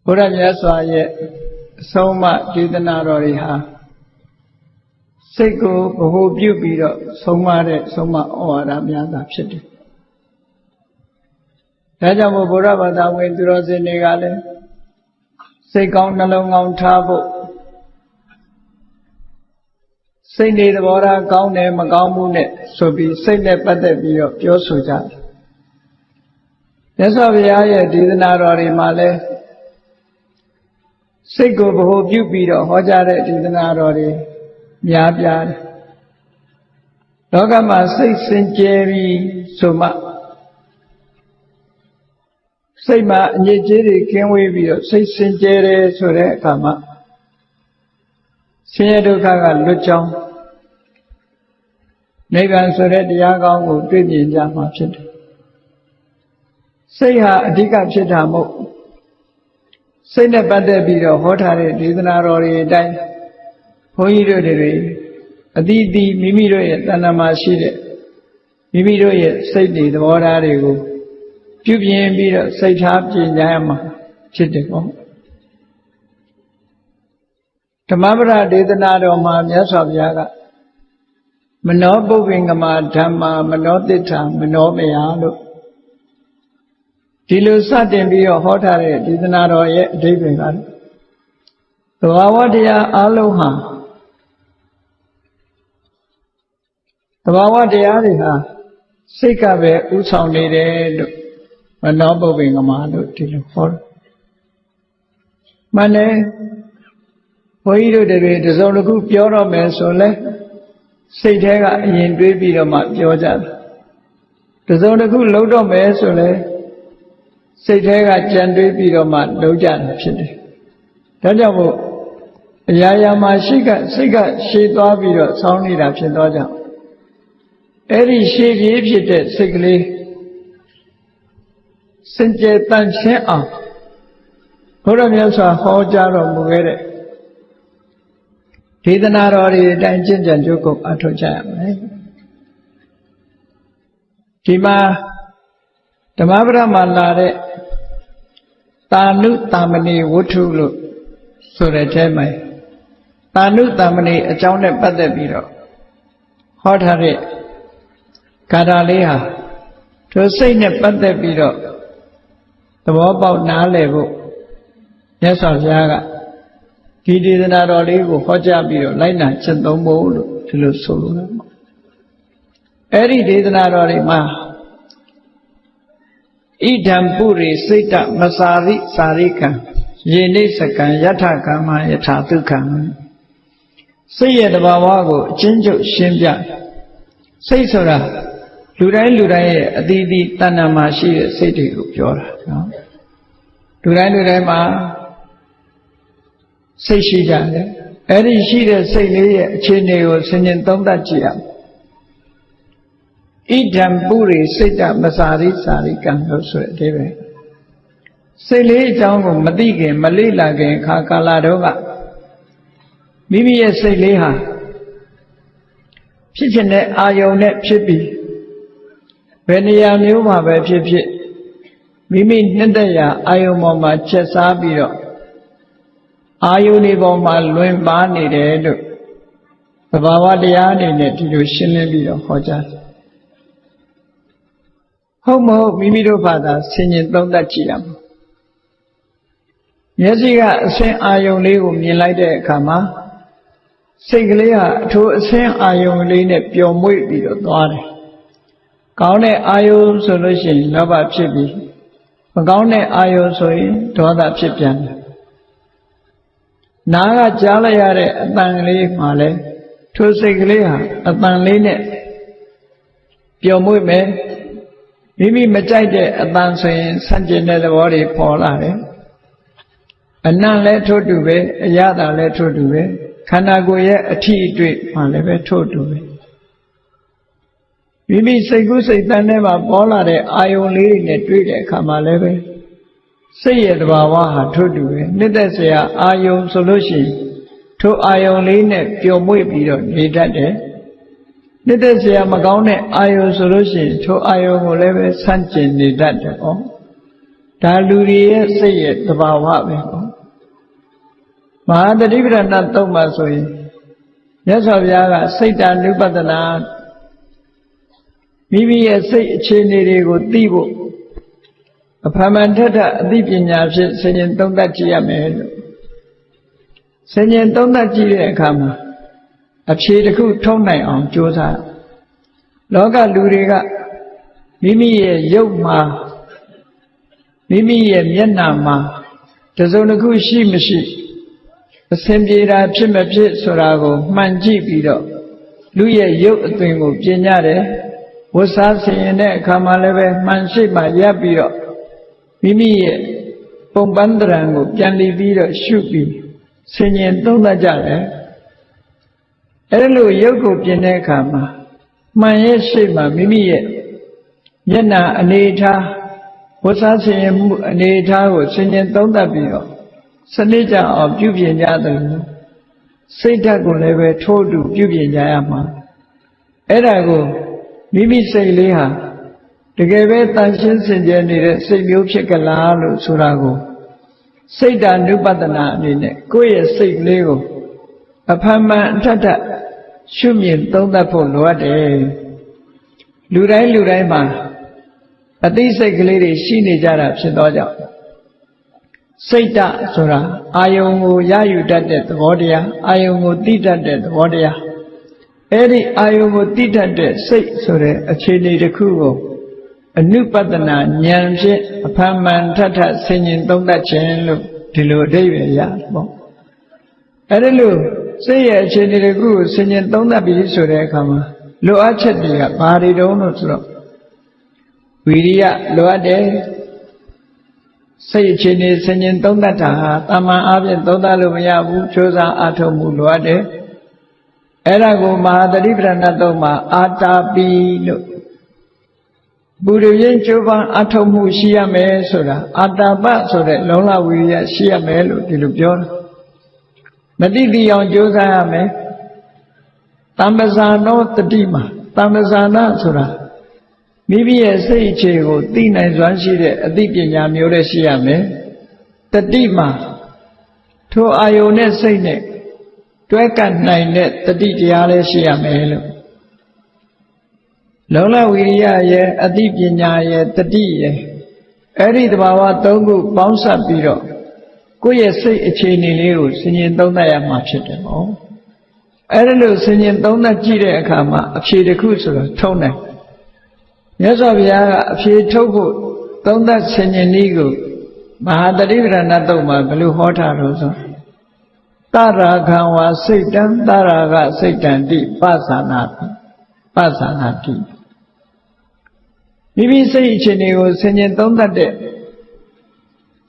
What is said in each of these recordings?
ဘုရားမြတ်စွာရဲ့အဆုံးအမဒေသနာတော်တွေဟာစိတ်ကိုဗဟုပြုပြီးတော့ဆုံးမတဲ့ဆုံးမဩဝါဒများသာဖြစ်တယ်။ဒါကြောင့်မို့ဘုရားဘာသာဝင်သူတော်စင်တွေကလည်းစိတ်ကောင်းနှလုံးကောင်းထားဖို့စိတ်နေသဘောထားကောင်းတယ်မကောင်းမှုနဲ့ဆိုပြီးစိတ်နဲ့ပတ်သက်ပြီးတော့ပြောဆိုကြတယ်။မြတ်စွာဘုရားရဲ့ဒေသနာတော်တွေမှာလည်းစိတ်ကိုဗဟုပြုပြီးတော့ဟောကြားတဲ့ဒေသနာတော်တွေများပြားတယ်။လောကမှာစိတ်စင်ကြယ်ပြီးဆိုမှစိတ်မှာအညစ်အကြေးတွေကင်းဝေးပြီးတော့စိတ်စင်ကြယ်တယ်ဆိုတဲ့အခါမှာဆင်းရဲဒုက္ခကလွတ်ကြောင်းနိဗ္ဗာန်ဆိုတဲ့တရားကောင်းကိုတွေ့မြင်ကြမှာဖြစ်တယ်။စိတ်ဟာအဓိကဖြစ်တာမို့စိတ်နဲ့ပတ်သက်ပြီးတော့ဟောထားတဲ့ဒေသနာတော်တွေအတိုင်းဘုန်းကြီးတို့တွေအသီးသီးမိမိတို့ရဲ့တဏ္ဍာမှာရှိတဲ့မိမိတို့ရဲ့စိတ်တွေသဘောထားတွေကိုပြုပြင်ပြီးတော့စိတ်ထားပြင်ကြရမှာဖြစ်တယ်ပေါ့ဓမ္မပဒဒေသနာတော်မှာမြတ်စွာဘုရားကမနောပုပ္ပင်္ဂမဓမ္မာမနောတိဋ္ဌာမနောမယလို့ဒီလိုစတင်ပြီးတော့ဟောထားတဲ့ဒေသနာတော်ရဲ့အဓိပ္ပာယ်ကသဘာဝတရားအလုံးဟာသဘာဝတရားတွေဟာစိတ်ကပဲဥဆောင်နေတယ်လို့မနောပုပ္ပင်္ဂမလို့ဒီလိုဟောတယ်။မှန်တယ်ဘုန်းကြီးတို့တွေတစုံတစ်ခုပြောတော့မယ်ဆိုလဲစိတ်ထဲကအရင်တွေးပြီးတော့မှပြောကြတယ်။တစုံတစ်ခုလုပ်တော့မယ်ဆိုလဲစိတ်ထဲကကြံတွေးပြီးတော့မှလုပ်ကြတာဖြစ်တယ်။ဒါကြောင့်မို့အရာရာမှာစိတ်ကရှည်သွားပြီးတော့ဆောင်းနေတာဖြစ်တော့ကြောင့်အဲ့ဒီရှည်ပြေးဖြစ်တဲ့စိတ်ကလေးစင်ကြယ်တန့်ရှင်းအောင်ဘုရားမြတ်စွာဟောကြားတော်မူခဲ့တဲ့ဒေသနာတော်တွေအတိုင်းကျင့်ကြံကြိုးကုပ်အထောက်ကြရမယ်ဒီမှာဓမ္မပဒမှာလာတဲ့တာနုတာမဏိဝတ္ထုလို့ဆိုတဲ့အဲမှာတာနုတာမဏိအကြောင်းနဲ့ပတ်သက်ပြီးတော့ဟောထားတဲ့ဂါထာလေးဟာသူစိတ်နဲ့ပတ်သက်ပြီးတော့သဘောပေါက်နားလည်ဖို့မြတ်စွာဘုရားကဒီဒေသနာတော်လေးကိုဟောကြားပြီးတော့လိုက်နာကျင့်သုံးဖို့လို့ဒီလိုဆိုလိုတယ်ပေါ့အဲ့ဒီဒေသနာတော်တွေမှာဣဒံပုရိစိတ်တမစာရိစာရိကံယေနိစကံယထကမ္မယထာဒုက္ခံစိတ်ရဲ့တဘာဝကိုအချင်းချုပ်ရှင်းပြစိတ်ဆိုတာလူတိုင်းရဲ့အသီးသီးတဏ္ဍာမှာရှိတဲ့စိတ်တွေကိုပြောတာနော်လူတိုင်းမှာစိတ်ရှိကြတယ်အဲ့ဒီရှိတဲ့စိတ်လေးရဲ့အခြေအနေကိုဆင်ခြင်သုံးသပ်ကြည့်ရမယ်ဣဒံပုရိစိတ်တမစာရိစာရိကံလို့ဆိုတဲ့အဓိပ္ပာယ်စိတ်လေးအကြောင်းကိုမသိခင်မလေ့လာခင်အခါကာလတော့ကမိမိရဲ့စိတ်လေးဟာဖြစ်ခြင်းနဲ့အာယုံနဲ့ဖြစ်ပြီးဘယ်နေရာမျိုးမှာပဲဖြစ်ဖြစ်မိမိနှစ်သက်ရာအာယုံပေါ်မှာချက်စားပြီးတော့အာယုန်ဒီပေါ်မှာလွင်ပါနေတယ်လို့သဘာဝတရားအနေနဲ့ဒီလိုရှင်းလင်းပြီးတော့ဟောကြားတယ်ဟုတ်မဟုတ်မိမိတို့ဘာသာဆင်ញင်သုံးသပ်ကြည့်ရမယ်မျက်စိကအဆင်းအာယုန်လေးကိုမြင်လိုက်တဲ့အခါမှာစိတ်ကလေးဟာအထိုအဆင်းအာယုန်လေးနဲ့ပျော်မွေ့ပြီးတော့သွားတယ်ကောင်းတဲ့အာယုန်ဆိုလို့ရှိရင်လောဘဖြစ်ပြီးမကောင်းတဲ့အာယုန်ဆိုရင်ဒေါသဖြစ်ပြန်တယ်နာကကြားလိုက်ရတဲ့အတန်ကလေးမှလည်းထိုစိတ်ကလေးဟာအတန်လေးနဲ့ပျော်မွေ့မယ်မိမိမကြိုက်တဲ့အတန်ဆိုရင်ဆန့်ကျင်တဲ့သဘောတွေပေါ်လာတယ်အနံ့လည်းထို့တူပဲအရသာလည်းထို့တူပဲခန္ဓာကိုယ်ရဲ့အထီးအတွေ့မှလည်းပဲထို့တူပဲမိမိစိတ်ကူးစိတ်တန်းထဲမှာပေါ်လာတဲ့အာယုံလေးတွေနဲ့တွေ့တဲ့အခါမှာလည်းပဲစိတ်ရဲ့တဘာဝဟာထို့တူပဲနှစ်သက်စရာအာယုံဆိုလို့ရှိရင်ထိုအာယုံလေးနဲ့ပျော်မွေ့ပြီးတော့နေတတ်တယ်နှစ်သက်စရာမကောင်းတဲ့အာယုံဆိုလို့ရှိရင်ထိုအာယုံကိုလည်းပဲဆန့်ကျင်နေတတ်တယ်ပေါ့ ဒါလူတွေရဲ့စိတ်ရဲ့သဘာဝပဲပေါ့မဟာတတိပဌာန်သုံးပါဆိုရင်မြတ်စွာဘုရားကစိတ်တ ानु ပတနာမိမိရဲ့စိတ်အခြေအနေတွေကိုသိဖို့အဖမှန်ထက်အသိပညာဖြင့်ဆင်ញင်သုံးသပ်ကြည့်ရမယ်လို့ဆင်ញင်သုံးသပ်ကြည့်တဲ့အခါမှာအဖြေတစ်ခုထုံးနိုင်အောင်ကြိုးစားလောကလူတွေကမိမိရဲ့ရုပ်မှာမိမိရဲ့မျက်နှာမှာတစ်စုံတစ်ခုရှိမရှိအစဉ်ပြေတာဖြစ်မဖြစ်ဆိုတာကိုမှန်ကြည့်ပြီးတော့လူရဲ့ရုပ်အသွင်ကိုပြင်ကြတယ်ဝတ်စားဆင်ရင်တဲ့အခါမှာလည်းပဲမှန်ရှိမှရပ်ပြီးတော့မိမိရဲ့ပုံပန်းတရံကိုပြန်လည်ပြီးတော့ရှုပြီးဆင်ញင်သုံးသပ်ကြတယ်အဲ့လိုရုပ်ကိုပြင်တဲ့အခါမှာမှန်ရဲ့ရှိမှမိမိရဲ့မျက်နှာအနေထားဝတ်စားဆင်ရင်မှုအနေထားကိုဆင်ញင်သုံးသပ်ပြီးတော့စနစ်ကြအောင်ပြုပြင်ကြတယ်စိတ်ဓာတ်ကိုလည်းပဲထိုးတူပြုပြင်ကြရမှာအဲ့ဒါကိုမိမိစိတ်လေးဟာတကယ်ပဲတန်ရှင်းစင်ကြယ်နေတဲ့စိတ်မျိုးဖြစ်ကြလားလို့ဆိုတာကိုစိတ်တ ानु ပတနာအနေနဲ့ကိုယ့်ရဲ့စိတ်ကလေးကိုအဖမှန်အထက်ရှုမြင်သုံးသပ်ဖို့လိုအပ်တယ်လူတိုင်းမှာအသိစိတ်ကလေးတွေရှိနေကြတာဖြစ်သောကြောင့်စိတ်တဆိုတာအာယုံကိုရယူတတ်တဲ့သဘောတရားအာယုံကိုသိတတ်တဲ့သဘောတရားအဲ့ဒီအာယုံကိုသိတတ်တဲ့စိတ်ဆိုတဲ့အခြေအနေတစ်ခုကိုအနုပဒနာဉာဏ်ဖြင့်အဖန်မှန်ထထဆင်ញင်သုံးသပ်ခြင်းလို့ဒီလိုအဓိပ္ပာယ်ရပေါ့အဲ့ဒီလိုစိတ်ရဲ့အခြေအနေတစ်ခုကိုဆင်ញင်သုံးသပ်ပြီးဆိုတဲ့အခါမှာလိုအပ်ချက်တွေကဘာတွေတုံးလို့ဆိုတော့ဝိရိယလိုအပ်တယ်စိတ်အခြေအနေဆင်ញင်သုံးသပ်တာဟာတာမန်အားဖြင့်သုံးသပ်လို့မရဘူးကြိုးစားအားထုတ်မှုလိုအပ်တယ်အဲ့ဒါကိုမဟာတတိပဌာန်သုံးမှာအာတာပိလို့ဘူရင်းကျိုးပန်းအထောက်မှုရှိရမယ်ဆိုတာအာတာပဆိုတဲ့လုံလဝိရိယရှိရမယ်လို့ဒီလိုပြောတာမတိတိအောင်ကြိုးစားရမယ်တမ္ပဇာနောတတိမှာတမ္ပဇာနာဆိုတာမိမိရဲ့စိတ်အခြေကိုသိနိုင်စွမ်းရှိတဲ့အသိပညာမျိုးလည်းရှိရမယ်တတိမှာထိုအာယုန်နဲ့စိတ်နဲ့တွဲကပ်နိုင်တဲ့တတိတရားလည်းရှိရမယ်လို့လုံလဝိရိယရဲ့အသိပညာရဲ့တတိရဲ့အဲ့ဒီတဘာဝသုံးခုပေါင်းစပ်ပြီးတော့ကိုယ့်ရဲ့စိတ်အခြေအနေလေးကိုဆင်ញင်သုံးသပ်ရမှာဖြစ်တယ်ပေါ့အဲ့ဒါလို့ဆင်ញင်သုံးသပ်ကြည့်တဲ့အခါမှာအဖြေတစ်ခုဆိုတော့ထုံးတယ်မြတ်စွာဘုရားကအဖြေထုတ်ဖို့သုံးသပ်ဆင်ញင်နည်းကိုမဟာတတိပဌာန်သုံးမှာဘယ်လိုဟောထားလို့ဆိုတရာခံဝါစိတ်တံတရာကစိတ်တံတိပသနာတိမိမိစိတ်အခြေအနေကိုဆင်ញင်သုံးသပ်တဲ့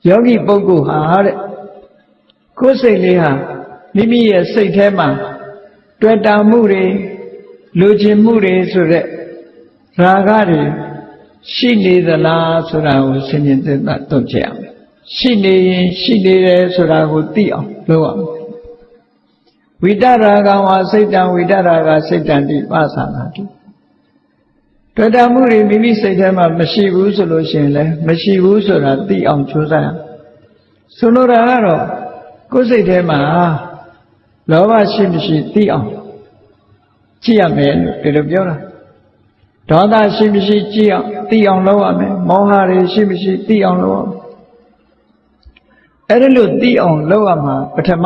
ယောဂီပုဂ္ဂိုလ်ဟာတဲ့ကိုယ်စိတ်လေးဟာမိမိရဲ့စိတ်ထဲမှာတွေ့တာမှုတွေလူကျင်မှုတွေဆိုတဲ့ရာဂတွေရှိနေသလားဆိုတာကိုဆင်ញင်သုံးသပ်တော့ကြရအောင်ရှိနေရင်ရှိနေတယ်ဆိုတာကိုသိအောင်လုပ်အောင်ဝိတရာဂဝါစိတ်တံဝိတရာဂစိတ်တံတိပသနာတိတွေ့တာမှုတွေမိမိစိတ်ထဲမှာမရှိဘူးဆိုလို့ရှိရင်လည်းမရှိဘူးဆိုတာသိအောင်ကြိုးစားရဆိုလိုတာကတော့ကိုယ်စိတ်ထဲမှာလောဘရှိမရှိသိအောင်ကြည့်ရမယ်လို့ဒီလိုပြောတာဒေါသရှိမရှိကြည့်အောင်သိအောင်လုပ်ရမယ်မောဟတွေရှိမရှိသိအောင်လုပ်ရမယ်အဲ့ဒါလို့သိအောင်လုပ်ရမှာပထမ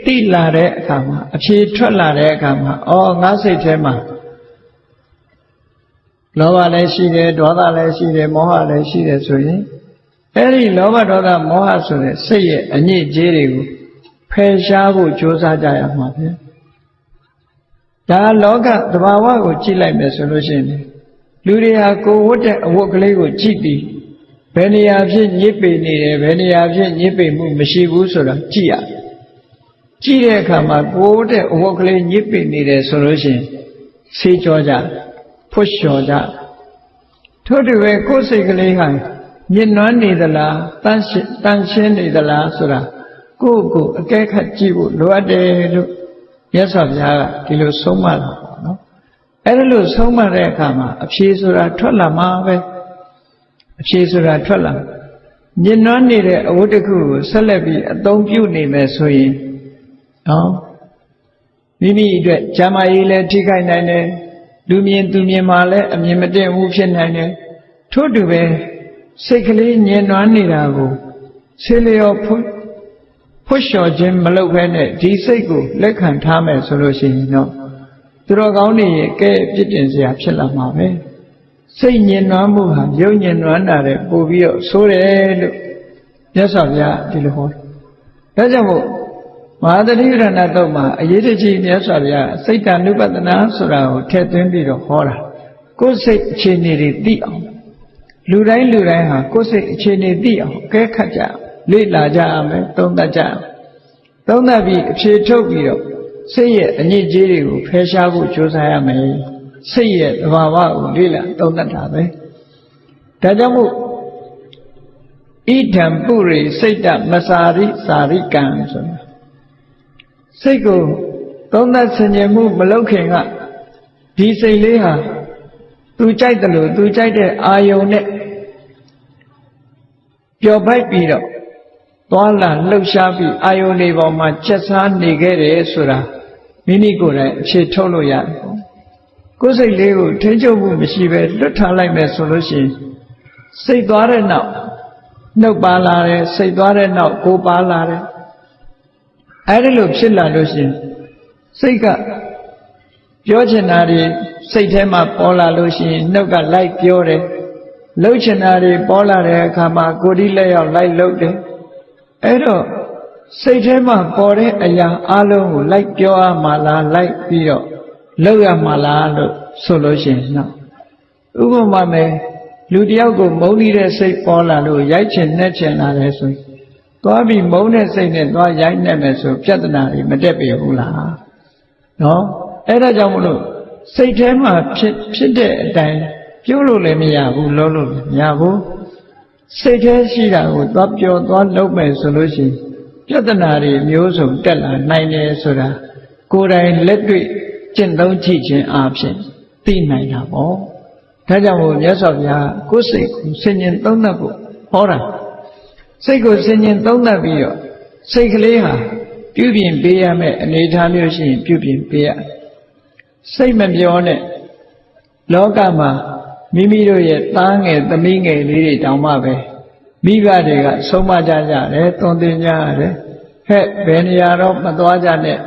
သိလာတဲ့အခါမှာအဖြေထွက်လာတဲ့အခါမှာငါစိတ်ထဲမှာလောဘလည်းရှိတယ်ဒေါသလည်းရှိတယ်မောဟလည်းရှိတယ်ဆိုရင်အဲ့ဒီလောဘဒေါသမောဟဆိုတဲ့စိတ်ရဲ့အညစ်အကြေးတွေကိုဖယ်ရှားဖို့ကြိုးစားကြရမှာပဲဒါလောကသဘာဝကိုကြည့်လိုက်မယ်ဆိုလို့ရှိရင်လူတွေဟာကိုယ်ဝတ်တဲ့အဝတ်ကလေးကိုကြည့်ပြီးဘယ်နေရာဖြစ်ညစ်ပေနေတယ်ဘယ်နေရာဖြစ်ညစ်ပေမှုမရှိဘူးဆိုတာကြည့်ရကြည့်တဲ့အခါမှာကိုယ်ဝတ်တဲ့အဝတ်ကလေးညစ်ပေနေတယ်ဆိုလို့ရှိရင်ဆေးကြောကြဖွလျှော်ကြထို့တူပဲကိုယ်စိတ်ကလေးဟာညစ်နွမ်းနေသလားတန့်ရှင်းနေသလားဆိုတာကိုယ့်ကိုအကဲခတ်ကြည့်ဖို့လိုအပ်တယ်လို့မြတ်စွာဘုရားကဒီလိုဆုံးမတာပေါ့နော်အဲ့ဒါလို့ဆုံးမတဲ့အခါမှာအဖြေဆိုတာထွက်လာမှာပဲ အဖြေဆိုတာထွက်လာညင်နွမ်းနေတဲ့အဝတ်တစ်ခုကိုဆက်လက်ပြီးအသုံးပြုနေမယ်ဆိုရင်နော်မိမိအတွက်ဇာမရေးလည်းထိခိုက်နိုင်တယ်လူမြင်သူမြင်မှလည်းအမြင်မတည့်ဘူးဖြစ်နိုင်တယ်ထို့တူပဲစိတ်ကလေးညင်နွမ်းနေတာကိုဆေးလျော်ဖွတ်လျှော်ခြင်းမလုပ်ဘဲနဲ့ဒီစိတ်ကိုလက်ခံထားမယ်ဆိုလို့ရှိရင်တော့သူတော်ကောင်းတွေရဲ့ကဲပြစ်တင်စရာဖြစ်လာမှာပဲစိတ်ညင်နွမ်းမှုဟာရုပ်ညင်နွမ်းတာတဲ့ပို့ပြီးတော့ဆိုးတယ်လို့မြတ်စွာဘုရားဒီလိုဟောတယ်ဒါကြောင့်မို့မဟာသတိပဋ္ဌာန်တုတ်မှာအရေးတကြီးမြတ်စွာဘုရားစိတ်တ ानु ပတနာဆိုတာကိုထည့်သွင်းပြီးတော့ဟောတာကိုယ်စိတ်အခြေအနေတွေသိအောင်လူတိုင်းဟာကိုယ်စိတ်အခြေအနေသိအောင်အကဲခတ်ကြလေ့လာကြရမယ်သုံးသပ်ကြရမယ်သုံးသပ်ပြီးအဖြေထုတ်ပြီးတော့စိတ်ရဲ့အညစ်အကြေးတွေကိုဖယ်ရှားဖို့ကြိုးစားရမယ်စိတ်ရဲ့သဘာဝကိုလေ့လာသုံးသပ်တာပဲဒါကြောင့်မို့ဣဒံပုရိစိတ်တမစာရိစာရိကံဆိုတာစိတ်ကိုသုံးသပ်ဆင်ခြင်မှုမလုပ်ခင်ကဒီစိတ်လေးဟာသူကြိုက်တယ်လို့သူကြိုက်တဲ့အာယုံနဲ့ပျော်ပိုက်ပြီးတော့သွားလာလှုပ်ရှားပြီးအာယုန်တွေပေါ်မှာချက်စားနေခဲ့တယ်ဆိုတာမိမိကိုယ်တိုင်အဖြေထုတ်လို့ရတယ်။ကိုယ်စိတ်လေးကိုထိန်းချုပ်မှုမရှိပဲလွတ်ထားလိုက်မယ်ဆိုလို့ရှိရင်စိတ်သွားတဲ့နောက်နှုတ်ပါလာတယ်စိတ်သွားတဲ့နောက်ကိုယ်ပါလာတယ်။အဲဒီလိုဖြစ်လာလို့ရှိရင်စိတ်ကပြောချင်တာတွေစိတ်ထဲမှာပေါ်လာလို့ရှိရင်နှုတ်ကလိုက်ပြောတယ်။လှုပ်ချင်တာတွေပေါ်လာတဲ့အခါမှာကိုယ်ဒီလက်ရောက်လိုက်လှုပ်တယ်အဲ့တော့စိတ်ထဲမှာပေါ်တဲ့အရာအလုံးကိုလိုက်ပြောရမှာလားလိုက်ပြီးတော့လုပ်ရမှာလားလို့ဆိုလို့ရှိရင်နော်ဥပမာမယ်လူတယောက်ကိုမုန်းနေတဲ့စိတ်ပေါ်လာလို့ရိုက်ချင်နှက်ချင်လာတယ်ဆိုရင်သွားပြီးမုန်းတဲ့စိတ်နဲ့သွားရိုက်နှက်မယ်ဆိုပြဿနာတွေမတက်ပြီဘူးလားနော်အဲ့ဒါကြောင့်မလို့စိတ်ထဲမှာဖြစ်တဲ့အတိုင်းပြုလို့လည်းမရဘူးလုပ်လို့လည်းမရဘူးစိတ်ထဲရှိတာကိုသွားပြောသွားလုပ်မယ်ဆိုလို့ရှိရင်ပြဿနာတွေမျိုးစုံတက်လာနိုင်တယ်ဆိုတာကိုယ်တိုင်လက်တွေ့ကျင့်သုံးကြည့်ခြင်းအပြင်သိနိုင်တာပေါ့ဒါကြောင့်မို့မြတ်စွာဘုရားကိုယ်စိတ်ကိုဆင်ញင်သုံးသပ်ဖို့ဟောတာစိတ်ကိုဆင်ញင်သုံးသပ်ပြီးတော့စိတ်ကလေးဟာပြုပြင်ပေးရမယ့်အနေအထားမျိုးရှိရင်ပြုပြင်ပေးရစိတ်မပြောနဲ့လောကမှာမိမိတို့ရဲ့သားငယ်သမီးငယ်လေးတွေတောင်မှပဲမိဘတွေကဆုံးမကြကြတယ်သွန်သင်ကြရတယ်ဟဲ့ဘယ်နေရာတော့မသွားကြနဲ့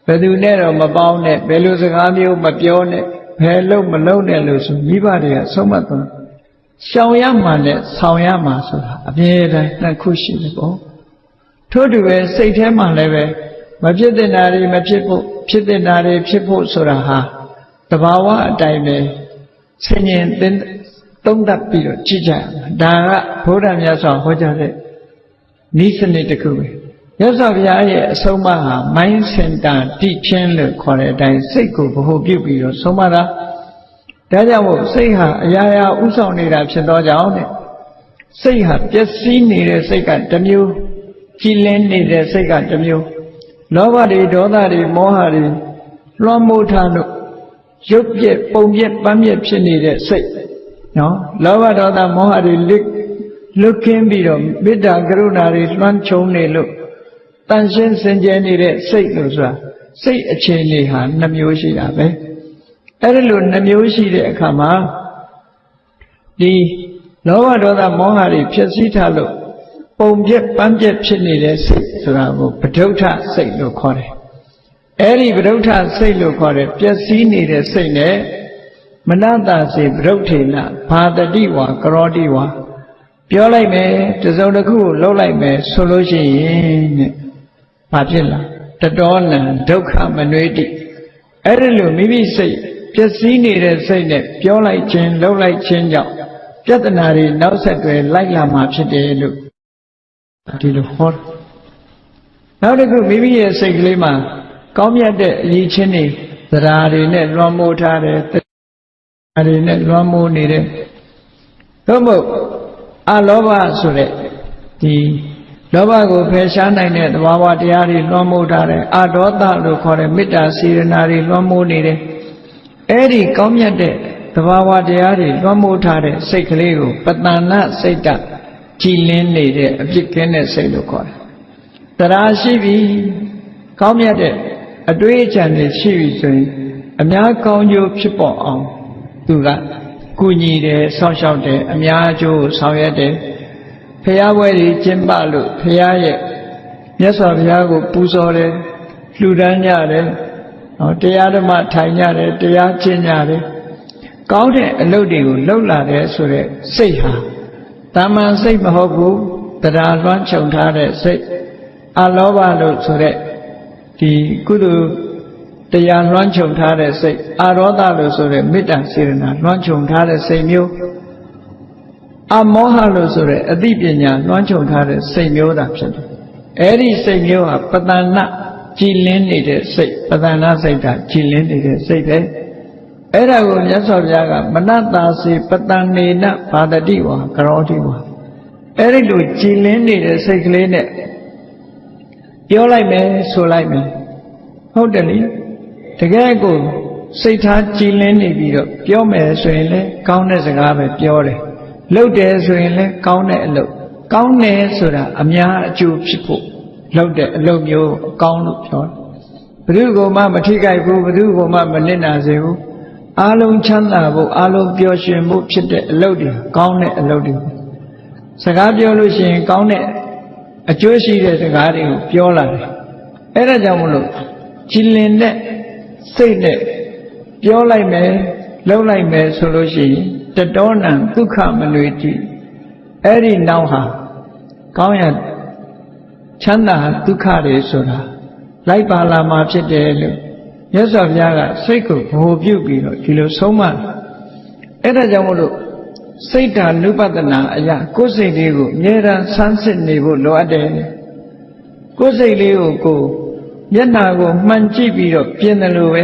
ဘယ်သူနဲ့တော့မပေါင်းနဲ့ဘယ်လိုစကားမျိုးမပြောနဲ့ဘယ်လို့မလုပ်နဲ့လို့ဆိုမိဘတွေကဆုံးမသွန်ရှောင်ရမှနဲ့ဆောင်ရမှဆိုတာအမြဲတမ်းနှစ်ခုရှိတယ်ပေါ့ထို့တူပဲစိတ်ထဲမှာလည်းပဲမဖြစ်တဲ့နာတွေမဖြစ်ဖို့ဖြစ်တဲ့နာတွေဖြစ်ဖို့ဆိုတာဟာတဘာဝအတိုင်းပဲဆင်ញင်သုံးသပ်ပြီးတော့ကြည့်ကြရမှာဒါကဘုရားမြတ်စွာဟောကြားတဲ့နိစ္စနစ်တစ်ခုပဲမြတ်စွာဘုရားရဲ့အဆုံးအမဟာ mind center တည်ခြင်းလို့ခေါ်တဲ့အတိုင်းစိတ်ကိုဗဟိုပြုပြီးတော့ဆုံးမတာဒါကြောင့်မို့စိတ်ဟာအရာရာဥဆောင်နေတာဖြစ်သောကြောင့်တဲ့စိတ်ဟာပျက်စီးနေတဲ့စိတ်ကတစ်မျိုးကြည်လင်းနေတဲ့စိတ်ကတစ်မျိုးလောဘတွေဒေါသတွေမောဟတွေလွှမ်းမိုးထားလို့ရုပ်ပြက်ပုံပြက်ပန်းပြက်ဖြစ်နေတဲ့စိတ်နော်လောဘဒေါသမောဟတွေလွတ်ကင်းပြီးတော့မေတ္တာကရုဏာတွေလွှမ်းခြုံနေလို့တန်ရှင်းစင်ကြယ်နေတဲ့စိတ်လို့ဆိုတာစိတ်အခြေအနေဟာနှမျိုးရှိတာပဲအဲ့ဒီလိုနှမျိုးရှိတဲ့အခါမှာဒီလောဘဒေါသမောဟတွေဖြစ်စည်းထားလို့ပုံပြက်ပန်းပြက်ဖြစ်နေတဲ့စိတ်ဆိုတာကိုဗဒုဋ္ဌစိတ်လို့ခေါ်တယ်အဲ့ဒီဗဒုဋ္ဌစိတ်လို့ခေါ်တဲ့ပျက်စီးနေတဲ့စိတ်နဲ့မနတစေဗဒုဋ္ဌေနဘာတတိဝါကရောတိဝါပြောလိုက်မယ်တစုံတစ်ခုကိုလှုပ်လိုက်မယ်ဆိုလို့ရှိရင်တဲ့ဘာဖြစ်လာတတောလံဒုက္ခမနွေတိအဲ့ဒီလိုမိမိစိတ်ပျက်စီးနေတဲ့စိတ်နဲ့ပြောလိုက်ခြင်းလှုပ်လိုက်ခြင်းကြောင့်ပြဿနာတွေနောက်ဆက်တွဲလိုက်လာမှာဖြစ်တယ်လို့ဒီလိုဟောနောက်တစ်ခုမိမိရဲ့စိတ်ကလေးမှာကောင်းမြတ်တဲ့အရည်ချင်းတွေသရာတွေနဲ့လွှမ်းမိုးထားတယ်တရားတွေနဲ့လွှမ်းမိုးနေတယ်သို့မဟုတ်အလောဘဆိုတဲ့ဒီလောဘကိုဖယ်ရှားနိုင်တဲ့သဘာဝတရားတွေလွှမ်းမိုးထားတယ်အဒေါသလို့ခေါ်တဲ့မေတ္တာစေရနာတွေလွှမ်းမိုးနေတယ်အဲ့ဒီကောင်းမြတ်တဲ့ သဘာဝတရားတွေလွှမ်းမိုးထားတဲ့စိတ်ကလေးကိုပတ္တနာစိတ်တကြည်လင်းနေတဲ့အပြစ်ကင်းတဲ့စိတ်လို့ခေါ်တယ်။တရားရှိပြီကောင်းမြတ်တဲ့အတွေ့အကြံတွေရှိပြီဆိုရင်အများကောင်းကျိုးဖြစ်ပေါ်အောင်သူကကုညီတယ်ဆောက်ရှောက်တယ်အများအကျိုးဆောင်ရွက်တယ်ဖရာပွဲတွေကျင်းပလို့ဖရာရဲ့မြတ်စွာဘုရားကိုပူဇော်တယ်လှူဒန်းကြတယ်တရားဓမ္မထိုင်ကြတယ်တရားကျင့်ကြတယ်ကောင်းတဲ့အလုပ်တွေကိုလုပ်လာတယ်ဆိုတဲ့စိတ်ဟာတာမန်စိတ်မဟုတ်ဘူးတရားလွှမ်းခြုံထားတဲ့စိတ်အလောဘလို့ဆိုတဲ့ဒီကုသိုလ်တရားလွှမ်းခြုံထားတဲ့စိတ်အာရောဓလို့ဆိုတဲ့မေတ္တာစေတနာလွှမ်းခြုံထားတဲ့စိတ်မျိုးအမောဟလို့ဆိုတဲ့အသိပညာလွှမ်းခြုံထားတဲ့စိတ်မျိုးသာဖြစ်တယ်။အဲဒီစိတ်မျိုးဟာပတ္တနာကြည်လင်းနေတဲ့စိတ်ပတ္တနာစိတ်ကကြည်လင်းနေတဲ့စိတ်ပဲ။အဲ့ဒါကိုမြတ်စွာဘုရားကမနတာစေပတ္တနေနဘာတတိဝါကရောတိဝါအဲ့ဒီလိုကြည်လင်းနေတဲ့စိတ်ကလေးနဲ့ပြောလိုက်မယ်ဆိုလိုက်မယ်ဟုတ်တယ်လေတကယ်ကိုစိတ်ထားကြည်လင်းနေပြီးတော့ပြောမယ်ဆိုရင်လည်းကောင်းတဲ့စကားပဲပြောတယ်လုပ်တယ်ဆိုရင်လည်းကောင်းတဲ့အလုပ်ကောင်းတယ်ဆိုတာအများအကျိုးဖြစ်ဖို့လုပ်တဲ့အလုပ်မျိုးအကောင်းလို့ပြောတယ်ဘယ်သူကမှမထိခိုက်ဘူးဘယ်သူကမှမနစ်နာစေဘူးအားလုံးချမ်းသာဖို့အားလုံးပျော်ရွှင်ဖို့ဖြစ်တဲ့အလုပ်တွေကောင်းတဲ့အလုပ်တွေစကားပြောလို့ရှိရင်ကောင်းတဲ့အကျိုးရှိတဲ့စကားတွေကိုပြောလာတယ်အဲ့ဒါကြောင့်မလို့ကြည်လင်တဲ့စိတ်နဲ့ပြောလိုက်မယ်လုပ်လိုက်မယ်ဆိုလို့ရှိရင်တတောနံဒုက္ခမနွေတိအဲ့ဒီနောက်ဟာကောင်းရချမ်းသာဒုက္ခတွေဆိုတာလိုက်ပါလာမှာဖြစ်တယ်လို့မြတ်စွာဘုရားကစိတ်ကိုဗဟိုပြုပြီးတော့ဒီလိုဆုံးမအဲ့ဒါကြောင့်မလို့စိတ်ဓာနုပဒနာအရာကိုယ်စိတ်လေးကိုအမြဲတမ်းဆန်းစစ်နေဖို့လိုအပ်တယ်ကိုယ်စိတ်လေးကိုမျက်နှာကိုမှန်ကြည့်ပြီးတော့ပြင်းတယ်လို့ပဲ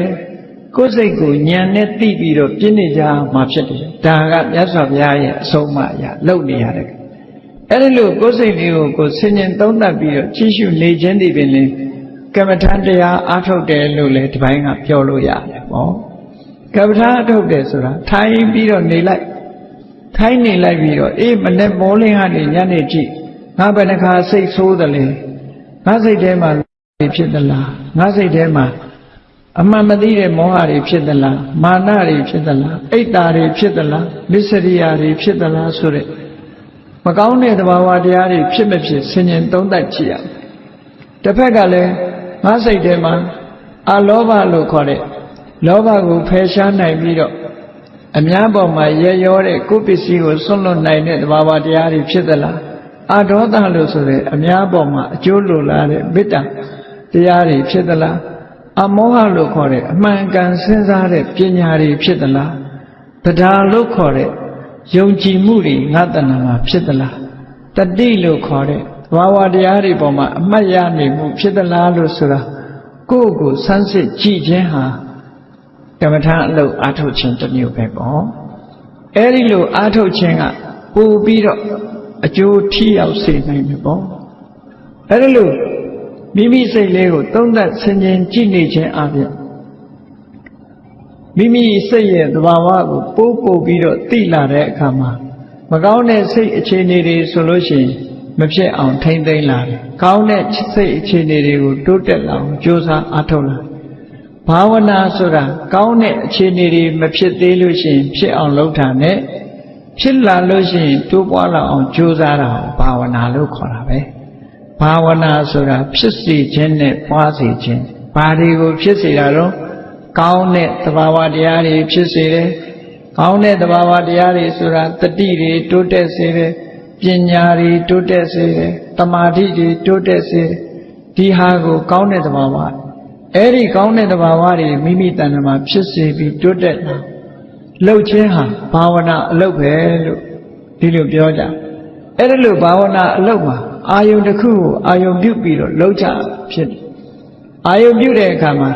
ကိုယ်စိတ်ကိုဉာဏ်နဲ့သိပြီးတော့ပြင်းနေကြမှာဖြစ်တယ်ဒါကမြတ်စွာဘုရားရဲ့အဆုံးအမအရာလုပ်နေရတယ်အဲ့ဒီလိုကိုယ်စိတ်လေးကိုဆင်ញင်သုံးသပ်ပြီးတော့ကြည့်ရှုနေခြင်းဒီပင်လေကမ္မထာတရားအားထုတ်တယ်လို့လည်းဒီပိုင်းကပြောလို့ရတယ်ပေါ့ကမ္မထာအားထုတ်တယ်ဆိုတာထိုင်ပြီးတော့နေလိုက်ထိုင်နေလိုက်ပြီးတော့အေးမနဲ့မောလင်းကနေညနေကြည့်ငါဘယ်နှခါစိတ်ဆိုးတယ်လဲငါစိတ်ထဲမှာဖြစ်သလားငါစိတ်ထဲမှာအမှန်မသိတဲ့မောဟတွေဖြစ်သလားမာနတွေဖြစ်သလားအိတ်တာတွေဖြစ်သလားမစ္စရိယာတွေဖြစ်သလားဆိုတဲ့မကောင်းတဲ့သဘာဝတရားတွေဖြစ်မဖြစ်ဆင်ញင်သုံးသပ်ကြည့်ရတစ်ဖက်ကလည်းငါစိတ်ထဲမှာအလောဘလို့ခေါ်တဲ့လောဘကိုဖယ်ရှားနိုင်ပြီးတော့အများပေါ်မှာရရောတဲ့ကိုယ်ပစ္စည်းကိုစွန့်လွတ်နိုင်တဲ့သဘာဝတရားတွေဖြစ်သလားအဒေါသလို့ဆိုတဲ့အများပေါ်မှာအကျိုးလိုလားတဲ့မေတ္တာတရားတွေဖြစ်သလားအမောဟလို့ခေါ်တဲ့အမှန်ကန်စဉ်းစားတဲ့ပညာတွေဖြစ်သလားတရားလို့ခေါ်တဲ့ယုံကြည်မှုတွေငါတဏ္ဍာမှာဖြစ်သလားတတိလို့ခေါ်တဲ့သဘာဝတရားတွေပေါ်မှာအမှတ်ရနေမှုဖြစ်သလားလို့ဆိုတာကိုယ့်ကိုဆန်းစစ်ကြည့်ခြင်းဟာကမ္မထာအလုပ်အားထုတ်ခြင်းတစ်မျိုးပဲပေါ့အဲဒီလိုအားထုတ်ခြင်းကပို့ပြီးတော့အကျိုးထိရောက်စေနိုင်တယ်ပေါ့အဲဒီလိုမိမိစိတ်လေးကိုသုံးသပ်ဆင်ခြင်ကြည့်နေခြင်းအပြင်မိမိစိတ်ရဲ့သဘာဝကိုပို့ပြီးတော့သိလာတဲ့အခါမှာမကောင်းတဲ့စိတ်အခြေအနေတွေဆိုလို့ရှိရင်မဖြစ်အောင်ထိမ့်သိမ်းလာတယ်ကောင်းတဲ့စိတ်အခြေအနေတွေကိုတိုးတက်လာအောင်ကြိုးစားအားထုတ်လာဘာဝနာဆိုတာကောင်းတဲ့အခြေအနေတွေမဖြစ်သေးလို့ရှိရင်ဖြစ်အောင်လုပ်တာနဲ့ဖြစ်လာလို့ရှိရင်တိုးပွားလာအောင်ကြိုးစားတာကိုဘာဝနာလို့ခေါ်တာပဲဘာဝနာဆိုတာဖြစ်စေခြင်းနဲ့ပွားစေခြင်းဘာတွေကိုဖြစ်စေတာတော့ကောင်းတဲ့သဘာဝတရားတွေဖြစ်စေတယ်ကောင်းတဲ့သဘာဝတရားတွေဆိုတာတတိတွေတိုးတက်စေတယ်ပညာတွေတိုးတက်စေတယ်တမာတိတွေတိုးတက်စေတယ်ဒီဟာကိုကောင်းတဲ့သဘာဝအဲ့ဒီကောင်းတဲ့သဘာဝတွေမိမိတဏ္ဍာမှာဖြစ်စေပြီးတိုးတက်လာလှုပ်ခြင်းဟာဘာဝနာအလုပ်ပဲလို့ဒီလိုပြောကြအဲ့ဒီလိုဘာဝနာအလုပ်မှာအာယုန်တစ်ခုကိုအာယုန်ပြုပြီးတော့လှုပ်ကြဖြစ်တယ်အာယုန်ပြုတဲ့အခါမှာ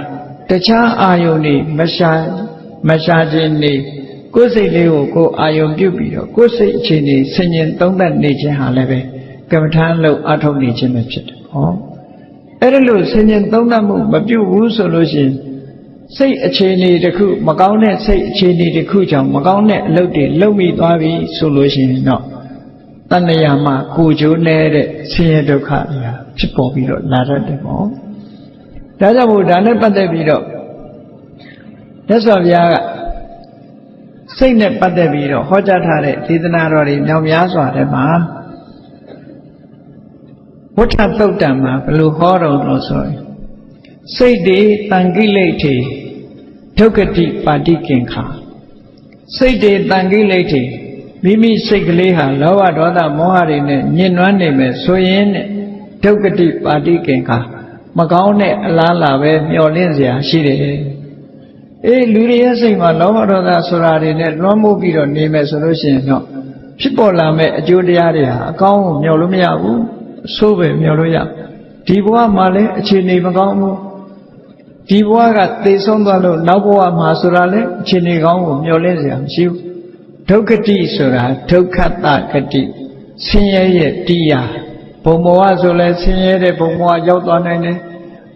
တခြားအာယုန်တွေမရှာခြင်းနေကိုယ်စိတ်လေးကိုကိုယ်အာယုန်ပြုပြီးတော့ကိုယ်စိတ်အခြေအနေဆင်ញင်သုံးသပ်နေခြင်းဟာလည်းပဲကမ္မထာလို့အထောက်နေခြင်းပဲဖြစ်တယ်ဟောအဲ့ဒါလို့ဆင်ញင်သုံးသပ်မှုမပြုတ်ဘူးဆိုလို့ရှိရင် စိတ်အခြေအနေတစ်ခုမကောင်းတဲ့စိတ်အခြေအနေတစ်ခုကြောင့်မကောင်းတဲ့အလုပ်တွေလုပ်မိသွားပြီဆိုလို့ရှိရင်တော့တဏှာမှာကိုယ်ကျိုးနေတဲ့ဆင်းရဲဒုက္ခတွေဖြစ်ပေါ်ပြီးတော့လာတတ်တယ်ပေါ့ဒါကြောင့်မို့ဒါနဲ့ပတ်သက်ပြီးတော့မြတ်စွာဘုရားကစိတ်နဲ့ပတ်သက်ပြီးတော့ဟောကြားထားတဲ့ဒေသနာတော်တွေမြောက်များစွာထဲမှာဝဋ္ဌသုတ်တံမှာဘယ်လိုဟောတော်လို့ဆိုရင်စိတ်တွေတန်ကိလေထေဒုက္ခတိပါတိကင်္ခာစိတ်တွေတန်ကိလေထေမိမိစိတ်ကလေးဟာလောဘဒေါသမောဟတွေနဲ့ညှဉ်းနှွမ်းနေမယ်ဆိုရင်ဒုက္ခတိပါတိကင်္ခာမကောင်းတဲ့အလားလာပဲမျောလင့်เสียရှိတယ်လူတွေရဲ့စိတ်မှာလောဘဒေါသဆိုတာတွေနဲ့လွှမ်းမိုးပြီးတော့နေမယ်ဆိုလို့ရှိရင်တော့ဖြစ်ပေါ်လာမဲ့အကျိုးတရားတွေဟာအကောင်းကိုမျှော်လို့မရဘူးအဆိုးပဲမျှော်လို့ရဒီဘဝမှာလည်းအခြေအနေမကောင်းဘူးဒီဘဝကသေဆုံးသွားလို့နောက်ဘဝမှာဆိုတာလည်းအခြေအနေကောင်းကိုမျှော်လင့်စရာမရှိဘူးဒုက္ခတိဆိုတာဒုက္ခတဂတိဆင်းရဲရဲ့တရားဘုံဘဝဆိုလဲဆင်းရဲတဲ့ဘုံဘဝရောက်သွားနိုင်တယ်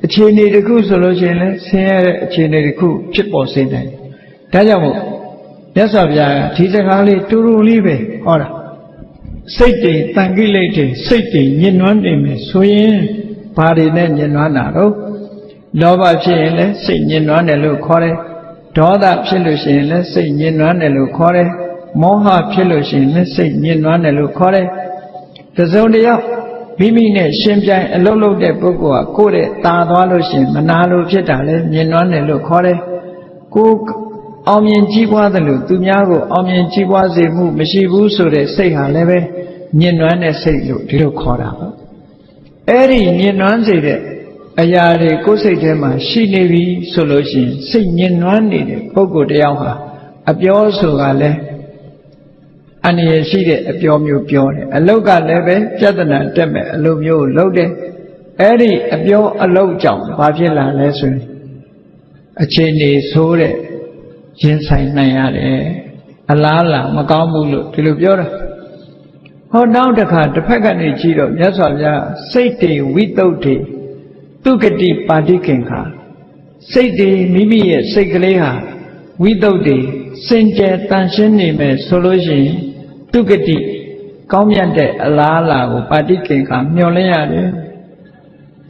အခြေအနေတစ်ခုဆိုလို့ရှိရင်လည်းဆင်းရဲတဲ့အခြေအနေတစ်ခုဖြစ်ပေါ်စေနိုင်တယ်ဒါကြောင့်မို့မြတ်စွာဘုရားကဒီစကားလေးတူတူလေးပဲဟောတာစိတ်တွေတန်ကိလေတွေစိတ်တွေညှဉ်းနှွမ်းနေမယ်ဆိုရင်ဘာတွေနဲ့ညှဉ်းနှွမ်းတာတော့လောဘဖြစ်ရင်လည်းစိတ်ညှဉ်းနှွမ်းတယ်လို့ခေါ်တယ်ဒေါသဖြစ်လို့ရှိရင်လည်းစိတ်ညှဉ်းနှွမ်းတယ်လို့ခေါ်တယ်မောဟဖြစ်လို့ရှိရင်လည်းစိတ်ညှဉ်းနှွမ်းတယ်လို့ခေါ်တယ်တစုံတယောက်မိမိနဲ့ရှင်ပြိုင်အလုပ်လုပ်တဲ့ပုဂ္ဂိုလ်ကကိုယ့်ရဲ့ตาသွားလို့ရှိရင်မနာလို့ဖြစ်တာလဲညှဉ်းနှွမ်းတယ်လို့ခေါ်တယ်ကိုအောင်မြင်ကြီးပွားတယ်လို့သူများကိုအောင်မြင်ကြီးပွားစေမှုမရှိဘူးဆိုတဲ့စိတ်ဟာလည်းပဲညှဉ်းနှွမ်းတဲ့စိတ်လို့ဒီလိုခေါ်တာပေါ့အဲ့ဒီညှဉ်းနှွမ်းစေတဲ့အရာတွေကိုယ်စိတ်ထဲမှာရှိနေပြီဆိုလို့ရှိရင်စိတ်ညှဉ်းနှွမ်းနေတဲ့ပုဂ္ဂိုလ်တယောက်ဟာအပြောဆိုတာလည်းအန္တရာယ်ရှိတဲ့အပြောမျိုးပြောတယ်အလုတ်ကလည်းပဲပြဿနာတက်မဲ့အလုပ်မျိုးကိုလုပ်တယ်အဲ့ဒီအပြောအလုတ်ကြောင့်ဘာဖြစ်လာလဲဆိုရင်အခြေအနေဆိုးတဲ့ရင်ဆိုင်နိုင်ရတယ်အလားလာမကောင်းဘူးလို့ဒီလိုပြောတာဟောနောက်တစ်ခါတစ်ဖက်ကနေကြည့်တော့မြတ်စွာဘုရားစိတ်တွေဝိတုဒ္ဓိဒုက္ခတိပါတိကင်္ခာစိတ်တွေမိမိရဲ့စိတ်ကလေးဟာဝိတုဒ္ဓိစင်ကြယ်တန်ရှင်းနေမယ်ဆိုလို့ရှိရင်ဒုက္ခတိကောင်းမြတ်တဲ့အလားအလာကိုပါတိကင်္ခာမျှော်လင့်ရတယ်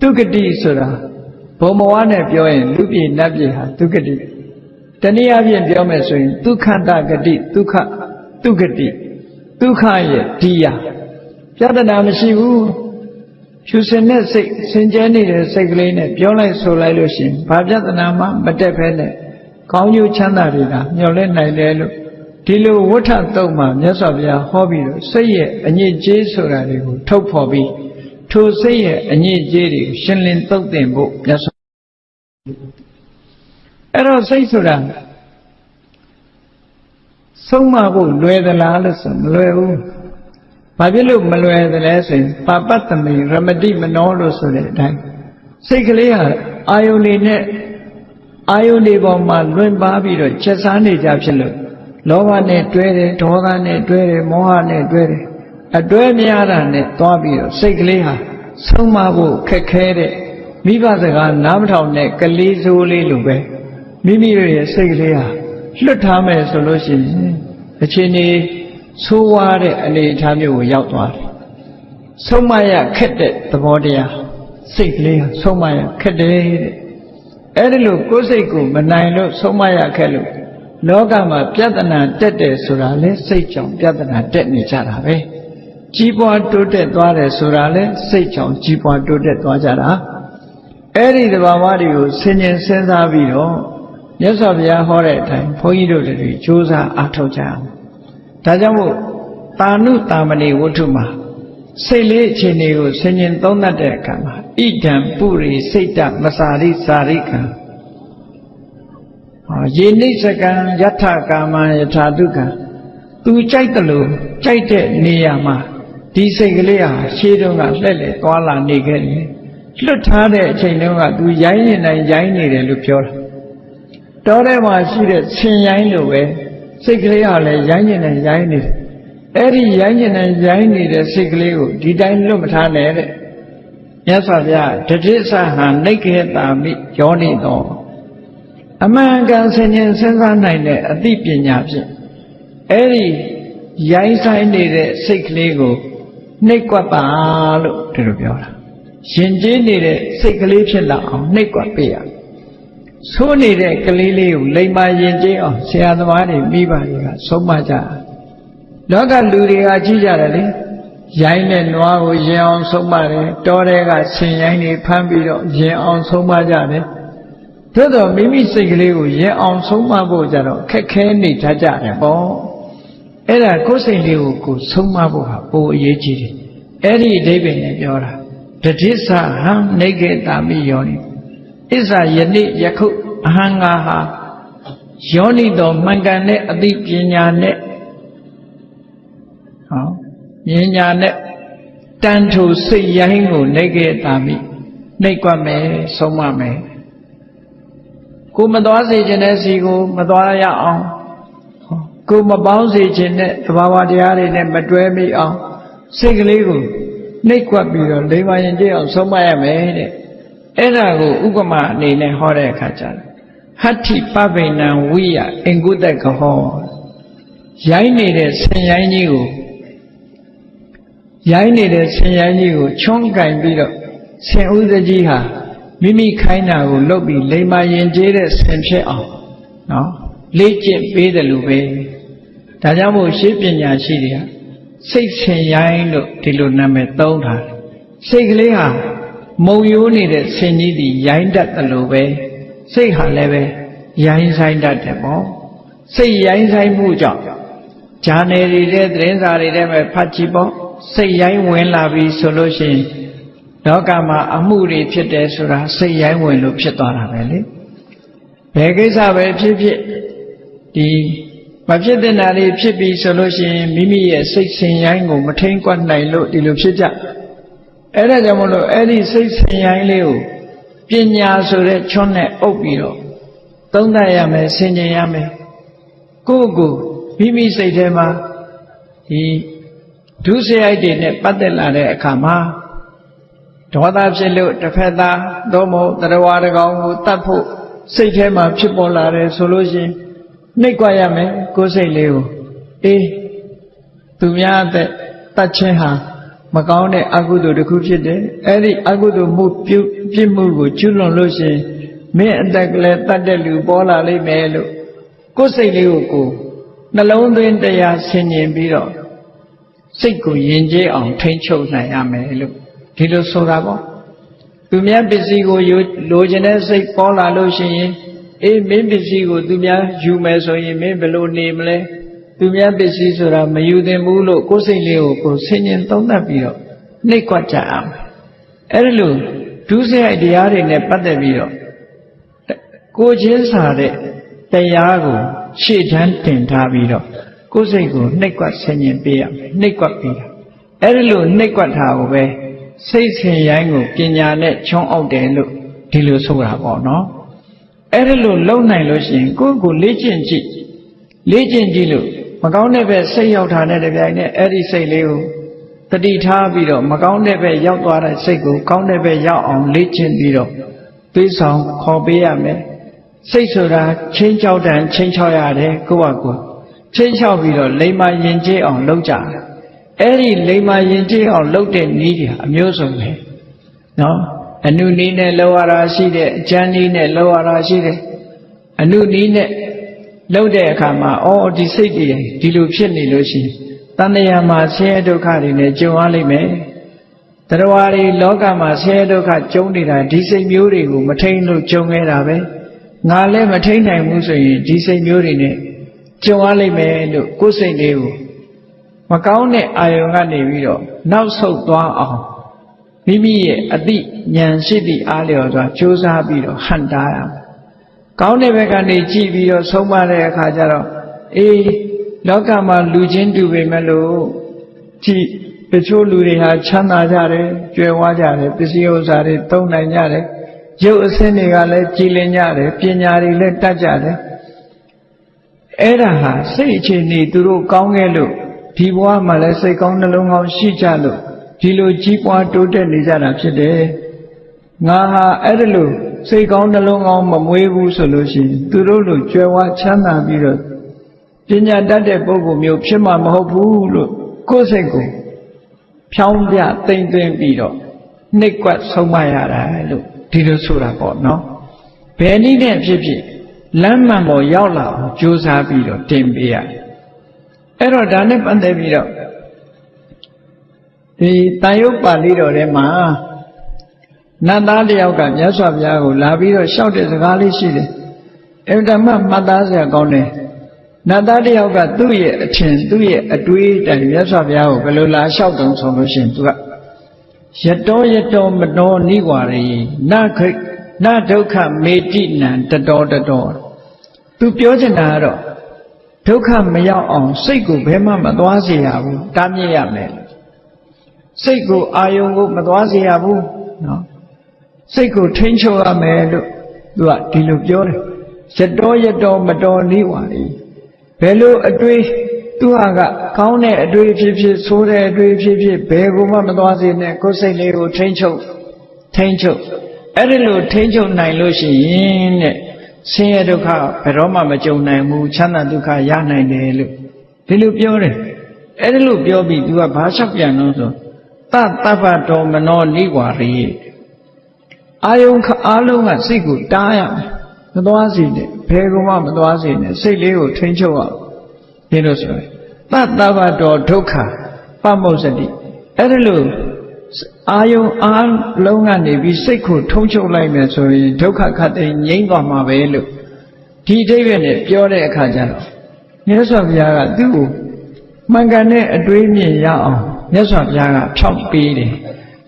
ဒုက္ခတိဆိုတာဘုံဘဝနဲ့ပြောရင်လူပြည်နတ်ပြည်ဟာဒုက္ခတိတနည်းအားဖြင့်ပြောမယ်ဆိုရင်ဒုက္ခတဂတိဒုက္ခဒုက္ခတိဒုက္ခရဲ့တရားပြဿနာမရှိဘူးဖြူစင်တဲ့စိတ်စင်ကြဲနေတဲ့စိတ်ကလေးနဲ့ပြောလိုက်ဆိုလိုက်လို့ရှိရင်ဘာပြဿနာမှမတက်ဖဲနဲ့ကောင်းကျိုးချမ်းသာတွေကမျှော်လင့်နိုင်တယ်လို့ဒီလိုဝဋ္ဌသုတ်မှာမြတ်စွာဘုရားဟောပြီးတော့စိတ်ရဲ့အညစ်အကြေးဆိုတာတွေကိုထုတ်ဖော်ပြီးထိုစိတ်ရဲ့အညစ်အကြေးတွေကိုရှင်းလင်းသုတ်သင်ဖို့မြတ်စွာအဲ့တော့စိတ်ဆိုတာဆုံးမဖို့လွယ်သလားလို့ဆိုမလွယ်ဘူးဘာဖြစ်လို့မလွယ်သလဲဆိုရင်ပါပတ္တမိရမတိမနောလို့ဆိုတဲ့အတိုင်းစိတ်ကလေးဟာအာယုန်တွေနဲ့အာယုန်တွေပေါ်မှာလွင်ပါပြီးတော့ချက်စားနေကြဖြစ်လို့လောဘနဲ့တွဲတယ်ဒေါသနဲ့တွဲတယ်မောဟနဲ့တွဲတယ်အတွဲများတာနဲ့သွားပြီးတော့စိတ်ကလေးဟာဆုံးမဖို့ခက်ခဲတဲ့မိဘစကားနားမထောင်တဲ့ကလေးစိုးလေးလိုပဲမိမိရဲ့စိတ်ကလေးဟာလွတ်ထားမယ်ဆိုလို့ရှိရင်အခြေအနေဆိုးဝါးတဲ့အနေအထားမျိုးကိုရောက်သွားတယ်ဆုံးမရခက်တဲ့သဘောတရားစိတ်ကလေးဟာဆုံးမရခက်တယ်တဲ့အဲ့ဒီလိုကိုယ်စိတ်ကိုမနိုင်လို့ဆုံးမရခက်လို့လောကမှာပြဿနာတက်တယ်ဆိုတာလဲစိတ်ကြောင့်ပြဿနာတက်နေကြတာပဲကြီးပွားတိုးတက်သွားတယ်ဆိုတာလဲစိတ်ကြောင့်ကြီးပွားတိုးတက်သွားကြတာအဲ့ဒီသဘာဝတွေကိုဆင်ញင်စဉ်းစားပြီးတော့မြတ်စွာဘုရားဟောတဲ့အတိုင်းဘုန်းကြီးတို့တွေကြိုးစားအားထုတ်ကြအောင်ဒါကြောင့်မို့တာနုတာမဏိဝတ္ထုမှာစိတ်လေးအခြေအနေကိုဆင်ញင်သုံးသပ်တဲ့အခါမှာဣဒံပုရိစိတ်တမစာရိစာရိကံယေနိစ္စကံယထကာမယထာဒုက္ခသူကြိုက်တယ်လို့ကြိုက်တဲ့နေရာမှာဒီစိတ်ကလေးဟာရှေးတုန်းကလှည့်လည်သွားလာနေခဲ့တယ်လွတ်ထားတဲ့အချိန်တုန်းကသူရိုင်းနေနိုင်ရိုင်းနေတယ်လို့ပြောတာတောထဲမှာရှိတဲ့ဆင်ရိုင်းလိုပဲစိတ်ကလေးဟာလည်းရိုင်းနေနိုင်ရိုင်းနေတယ်အဲ့ဒီရိုင်းနေနိုင်ရိုင်းနေတဲ့စိတ်ကလေးကိုဒီတိုင်းလွတ်မထားနဲ့တဲ့မြတ်စွာဘုရားတတိသဟံနိဂ္ဂေတာမိယောနိတော် အမှန်ကန်ဆင်ခြင်စဉ်းစားနိုင်တဲ့အသိပညာဖြင့်အဲ့ဒီရိုင်းဆိုင်နေတဲ့စိတ်ကလေးကိုနှိပ်ကွက်ပါလို့ဒီလိုပြောတာရင်ကျေးနေတဲ့စိတ်ကလေးဖြစ်လာအောင်နှိပ်ကွက်ပေးရဆိုးနေတဲ့ကလေးလေးကိုလိမ္မာရင်ကျေးအောင်ဆရာသမားတွေမိဘတွေကဆုံးမကြလောကလူတွေကကြည့်ကြတယ်လေရိုင်းတဲ့နွားကိုရင်အောင်ဆုံးမတယ်တောထဲကဆင်ရိုင်းတွေဖမ်းပြီးတော့ရင်အောင်ဆုံးမကြတယ်သို့တော့မိမိစိတ်ကလေးကိုရင်အောင်ဆုံးမဖို့ကြတော့ခက်ခဲနေတတ်ကြတယ်ပေါ့အဲ့ဒါကိုယ်စိတ်လေးကိုဆုံးမဖို့ဟာပိုအရေးကြီးတယ်အဲ့ဒီအဓိပ္ပာယ်နဲ့ပြောတာတတိသဟံနေကေတာမိယောနိဣဇာယနေ့ယခုအဟံငါဟာယောနိတော်မှန်ကန်တဲ့အသိပညာနဲ့ဟောဉာဏ်ညာနဲ့တန်ထိုစိတ်ရိုင်းကိုနေကေတာမိနှိပ်ကွက်မယ်ဆုံးမမယ်ကိုမသွားစေခြင်းတဲ့စီကိုမသွားရအောင်ကိုမပေါင်းစေခြင်းနဲ့သဘာဝတရားတွေနဲ့မတွဲမိအောင်စိတ်ကလေးကိုနှိပ်ကွက်ပြီးတော့လိမ္မာရင်ကြည့်အောင်ဆုံးမရမယ်တဲ့အဲ့ဒါကိုဥပမာအနေနဲ့ဟောတဲ့အခါကျတော့ဟတ္ထိပဗိနံဝိယအင်္ဂုတ္တကဟောရိုင်းနေတဲ့ဆင်ရိုင်းကြီးကိုချွန်းကင်ပြီးတော့ဆင်ဥဒကြီးဟာမိမိခိုင်းတာကိုလုပ်ပြီးလိမ္မာရင်ကျေးတဲ့ဆင်ဖြစ်အောင်နော်လေ့ကျင့်ပေးတယ်လို့ပဲဒါကြောင့်မို့ရှင်းပညာရှိတွေကစိတ်ဆင်ရိုင်းလို့ဒီလိုနာမည်သုံးထားတယ်စိတ်ကလေးဟာမုံရိုးနေတဲ့ဆင်ကြီးဒီရိုင်းတတ်တယ်လို့ပဲစိတ်ဟာလည်းပဲရိုင်းဆိုင်တတ်တယ်ပေါ့စိတ်ရိုင်းဆိုင်မှုကြောင့်ဂျာနယ်တွေတဲ့သတင်းစာတွေတဲ့ပဲဖတ်ကြည့်ပေါ့စိတ်ရိုင်းဝင်လာပြီဆိုလို့ရှိရင်လောကမှာအမှုတွေဖြစ်တယ်ဆိုတာစိတ်ရိုင်းဝင်လို့ဖြစ်သွားတာပဲလေဘယ်ကိစ္စပဲဖြစ်ဖြစ်ဒီမဖြစ်တဲ့နာတွေဖြစ်ပြီဆိုလို့ရှိရင်မိမိရဲ့စိတ်ဆင်ရိုင်းကိုမထိန်ကွက်နိုင်လို့ဒီလိုဖြစ်ကြအဲ့ဒါကြောင့်မလို့အဲ့ဒီစိတ်ဆင်ရိုင်းလေးကိုပညာဆိုတဲ့ချွန်းနဲ့အုပ်ပြီးတော့သုံးသပ်ရမယ်ဆင်ခြင်ရမယ်ကိုယ့်ကိုမိမိစိတ်ထဲမှာဒီဒုစရိုက်တွေနဲ့ပတ်သက်လာတဲ့အခါမှာဒေါသဖြစ်လို့တစ်ဖက်သားသို့မဟုတ်တရားဝါတကောင်ကိုတတ်ဖို့စိတ်ထဲမှာဖြစ်ပေါ်လာတယ်ဆိုလို့ရှိရင်နှိပ်ကွက်ရမယ်ကိုယ်စိတ်လေးကိုသူများအသက်တတ်ခြင်းဟာမကောင်းတဲ့အကုသိုလ်တစ်ခုဖြစ်တယ်အဲ့ဒီအကုသိုလ်မှုပြစ်မှုကိုကျွလွန်လို့ရှိရင်မင်းအသက်ကလေးတတ်တဲ့လူပေါ်လာလိမ့်မယ်လို့ကိုယ်စိတ်လေးကိုနှလုံးသွင်းတရားဆင်ခြင်ပြီးတော့စိတ်ကိုယဉ်ကျေးအောင်ထိန်းချုပ်နိုင်ရမယ်လို့ဒီလိုဆိုတာပေါ့သူများပစ္စည်းကိုလိုချင်တဲ့စိတ်ပေါ်လာလို့ရှိရင်မင်းပစ္စည်းကိုသူများယူမယ်ဆိုရင်မင်းဘယ်လိုနေမလဲသူများပစ္စည်းဆိုတာမယူသင့်ဘူးလို့ကိုယ်စိတ်လေးကိုဆင်ញင်သုံးသပ်ပြီးတော့နှိပ်ကွက်ကြအောင်အဲ့ဒီလိုဒုစရိုက်တရားတွေနဲ့ပတ်သက်ပြီးတော့ကိုချင်းစာတဲ့တရားကိုရှေ့တန်းတင်ထားပြီးတော့ကိုယ်စိတ်ကိုနှိပ်ကွက်ဆင်ញင်ပေးရမယ်နှိပ်ကွက်ပေးတာအဲ့ဒီလိုနှိပ်ကွက်တာကိုပဲစိတ်ဆင်ရိုင်းကိုပညာနဲ့ချွန်းအောက်တယ်လို့ဒီလိုဆိုတာပေါ့နော်အဲ့ဒီလိုလုံနိုင်လို့ရှိရင်ကိုယ့်ကိုလေ့ကျင့်ကြည့်လို့မကောင်းတဲ့ဘက်စိတ်ရောက်တာနဲ့တပြိုင်နက်အဲ့ဒီစိတ်လေးကိုတတိထားပြီးတော့မကောင်းတဲ့ဘက်ရောက်သွားတဲ့စိတ်ကိုကောင်းတဲ့ဘက်ရောက်အောင်လေ့ကျင့်ပြီးတော့ပေးဆောင်ခေါ်ပေးရမယ်စိတ်ဆိုတာချင်းချောက်တန်ချင်းချောက်ရတယ်ကိုယ့်ဘာကိုချင်းချောက်ပြီးတော့လိမ္မာယဉ်ကျေးအောင်လုပ်ကြတယ်အဲ့ဒီလိမ္မာယဉ်ကျေးအောင်လုပ်တဲ့နည်းတွေအမျိုးစုံပဲနော်အနုနည်းနဲ့လောက်ရတာရှိတယ်အကျဉ်းနည်းနဲ့လောက်ရတာရှိတယ်အနုနည်းနဲ့လောက်တဲ့အခါမှာဒီစိတ်တွေဒီလိုဖြစ်နေလို့ရှိရင်တဏှာမှာဆင်းရဲဒုက္ခတွေနဲ့ကြုံရလိမ့်မယ်တရားတွေလောကမှာဆင်းရဲဒုက္ခကြုံနေတာဒီစိတ်မျိုးတွေကိုမထိန်လို့ကြုံခဲ့တာပဲငါလည်းမထိန်နိုင်ဘူးဆိုရင်ဒီစိတ်မျိုးတွေနဲ့ကြုံရလိမ့်မယ်လို့ကိုယ်စိတ်လေးကိုမကောင်းတဲ့အာယုံကနေပြီးတော့နောက်ဆုတ်သွားအောင်မိမိရဲ့အသိဉာဏ်ရှိသည့်အားလျော်စွာကြိုးစားပြီးတော့ဟန်တားရမယ်။ကောင်းတဲ့ဘက်ကနေကြည့်ပြီးတော့ဆုံးမတဲ့အခါကျတော့လောကမှာလူချင်းတူပေမဲ့လို့ကြည့်တချို့လူတွေဟာချမ်းသာကြတယ်ကြွယ်ဝကြတယ်ပစ္စည်းဥစ္စာတွေသုံးနိုင်ကြတယ်ရုပ်အဆင်းတွေကလည်းကြည်လင်ကြတယ်ပညာတွေလည်းတတ်ကြတယ်အဲ့ဒါဟာစိတ်အခြေအနေသူတို့ကောင်းခဲ့လို့ဒီဘဝမှာလည်းစိတ်ကောင်းနှလုံးကောင်းရှိကြလို့ဒီလိုကြီးပွားတိုးတက်နေကြတာဖြစ်တယ်ငါဟာအဲ့ဒါလို့ စိတ်ကောင်းနှလုံးကောင်းမမွေးဘူးဆိုလို့ရှိရင်သူတို့လိုကြွယ်ဝချမ်းသာပြီးတော့ပညာတတ်တဲ့ပုဂ္ဂိုလ်မျိုးဖြစ်မှာမဟုတ်ဘူးလို့ကိုယ်စိတ်ကိုဖြောင်းပြသိမ့်သိမ့်ပြီးတော့နှိပ်ကွက်ဆုံးမရတာလို့ဒီလိုဆိုတာပေါ့နော်ဘယ်နည်းနဲ့ဖြစ်ဖြစ်လမ်းမှန်ပေါ်ရောက်လာအောင်ကြိုးစားပြီးတော့တင်ပေးရတယ်အဲ့တော့ဒါနဲ့ပတ်သက်ပြီးတော့ဒီတန်ရုပ်ပါဠိတော်ထဲမှာနတ်သားတယောက်ကမြတ်စွာဘုရားကိုလာပြီးတော့လျှောက်တဲ့စကားလေးရှိတယ်အဲ့ဒါမှမှတ်သားစရာကောင်းတယ်နတ်သားတယောက်ကသူ့ရဲ့အထင်သူ့ရဲ့အတွေးတိုင်မြတ်စွာဘုရားကိုဘယ်လိုလာလျှောက်တုံဆိုလို့ရှိရင်သူကယတောယတောမနောနိဝါရေနဒုက္ခမေတိနံတတော်သူပြောချင်တာကတော့ဒုက္ခမရောက်အောင်စိတ်ကိုဘယ်မှမသွားစေရဘူးတားမြစ်ရမယ်စိတ်ကိုအာယုံကိုမသွားစေရဘူးနော်စိတ်ကိုထိန်းချုပ်ရမယ်လို့သူကဒီလိုပြောတယ်ယတောမတော်နိဝါရေဘယ်လိုအတွေးသူဟာကကောင်းတဲ့အတွေးဖြစ်ဖြစ်ဆိုးတဲ့အတွေးဖြစ်ဖြစ်ဘယ်ကိုမှမသွားစေနဲ့ကိုယ်စိတ်လေးကိုထိန်းချုပ်အဲ့ဒီလိုထိန်းချုပ်နိုင်လို့ရှိရင်တဲ့ဆင်းရဲဒုက္ခဘယ်တော့မှမကြုံနိုင်ဘူးချမ်းသာဒုက္ခရနိုင်တယ်လို့ဒီလိုပြောတယ်အဲ့ဒီလိုပြောပြီးသူကဘာလျှောက်ပြန်လို့ဆိုတတပ္ပတောမနောနိဝါရေအာယုံအားလုံးကစိတ်ကိုတားရမယ်မသွားစေနဲ့ဘယ်ကိုမှမသွားစေနဲ့စိတ်လေးကိုထိန်းချုပ်အောင်ဒီလိုဆိုရင်တတပ္ပတောဒုက္ခပမုစ္စတိအဲ့ဒီလိုအာယုံအားလုံးကနေပြီးစိတ်ကိုထုံးချုပ်လိုက်မယ်ဆိုရင်ဒုက္ခခတ်သိငြိမ်းသွားမှာပဲလို့ဒီအဓိပ္ပာယ်နဲ့ပြောတဲ့အခါကျတော့မြတ်စွာဘုရားကသူ့ကိုမှန်ကန်တဲ့အတွေးမြင်ရအောင်မြတ်စွာဘုရားကဖြောင့်ပေးတယ်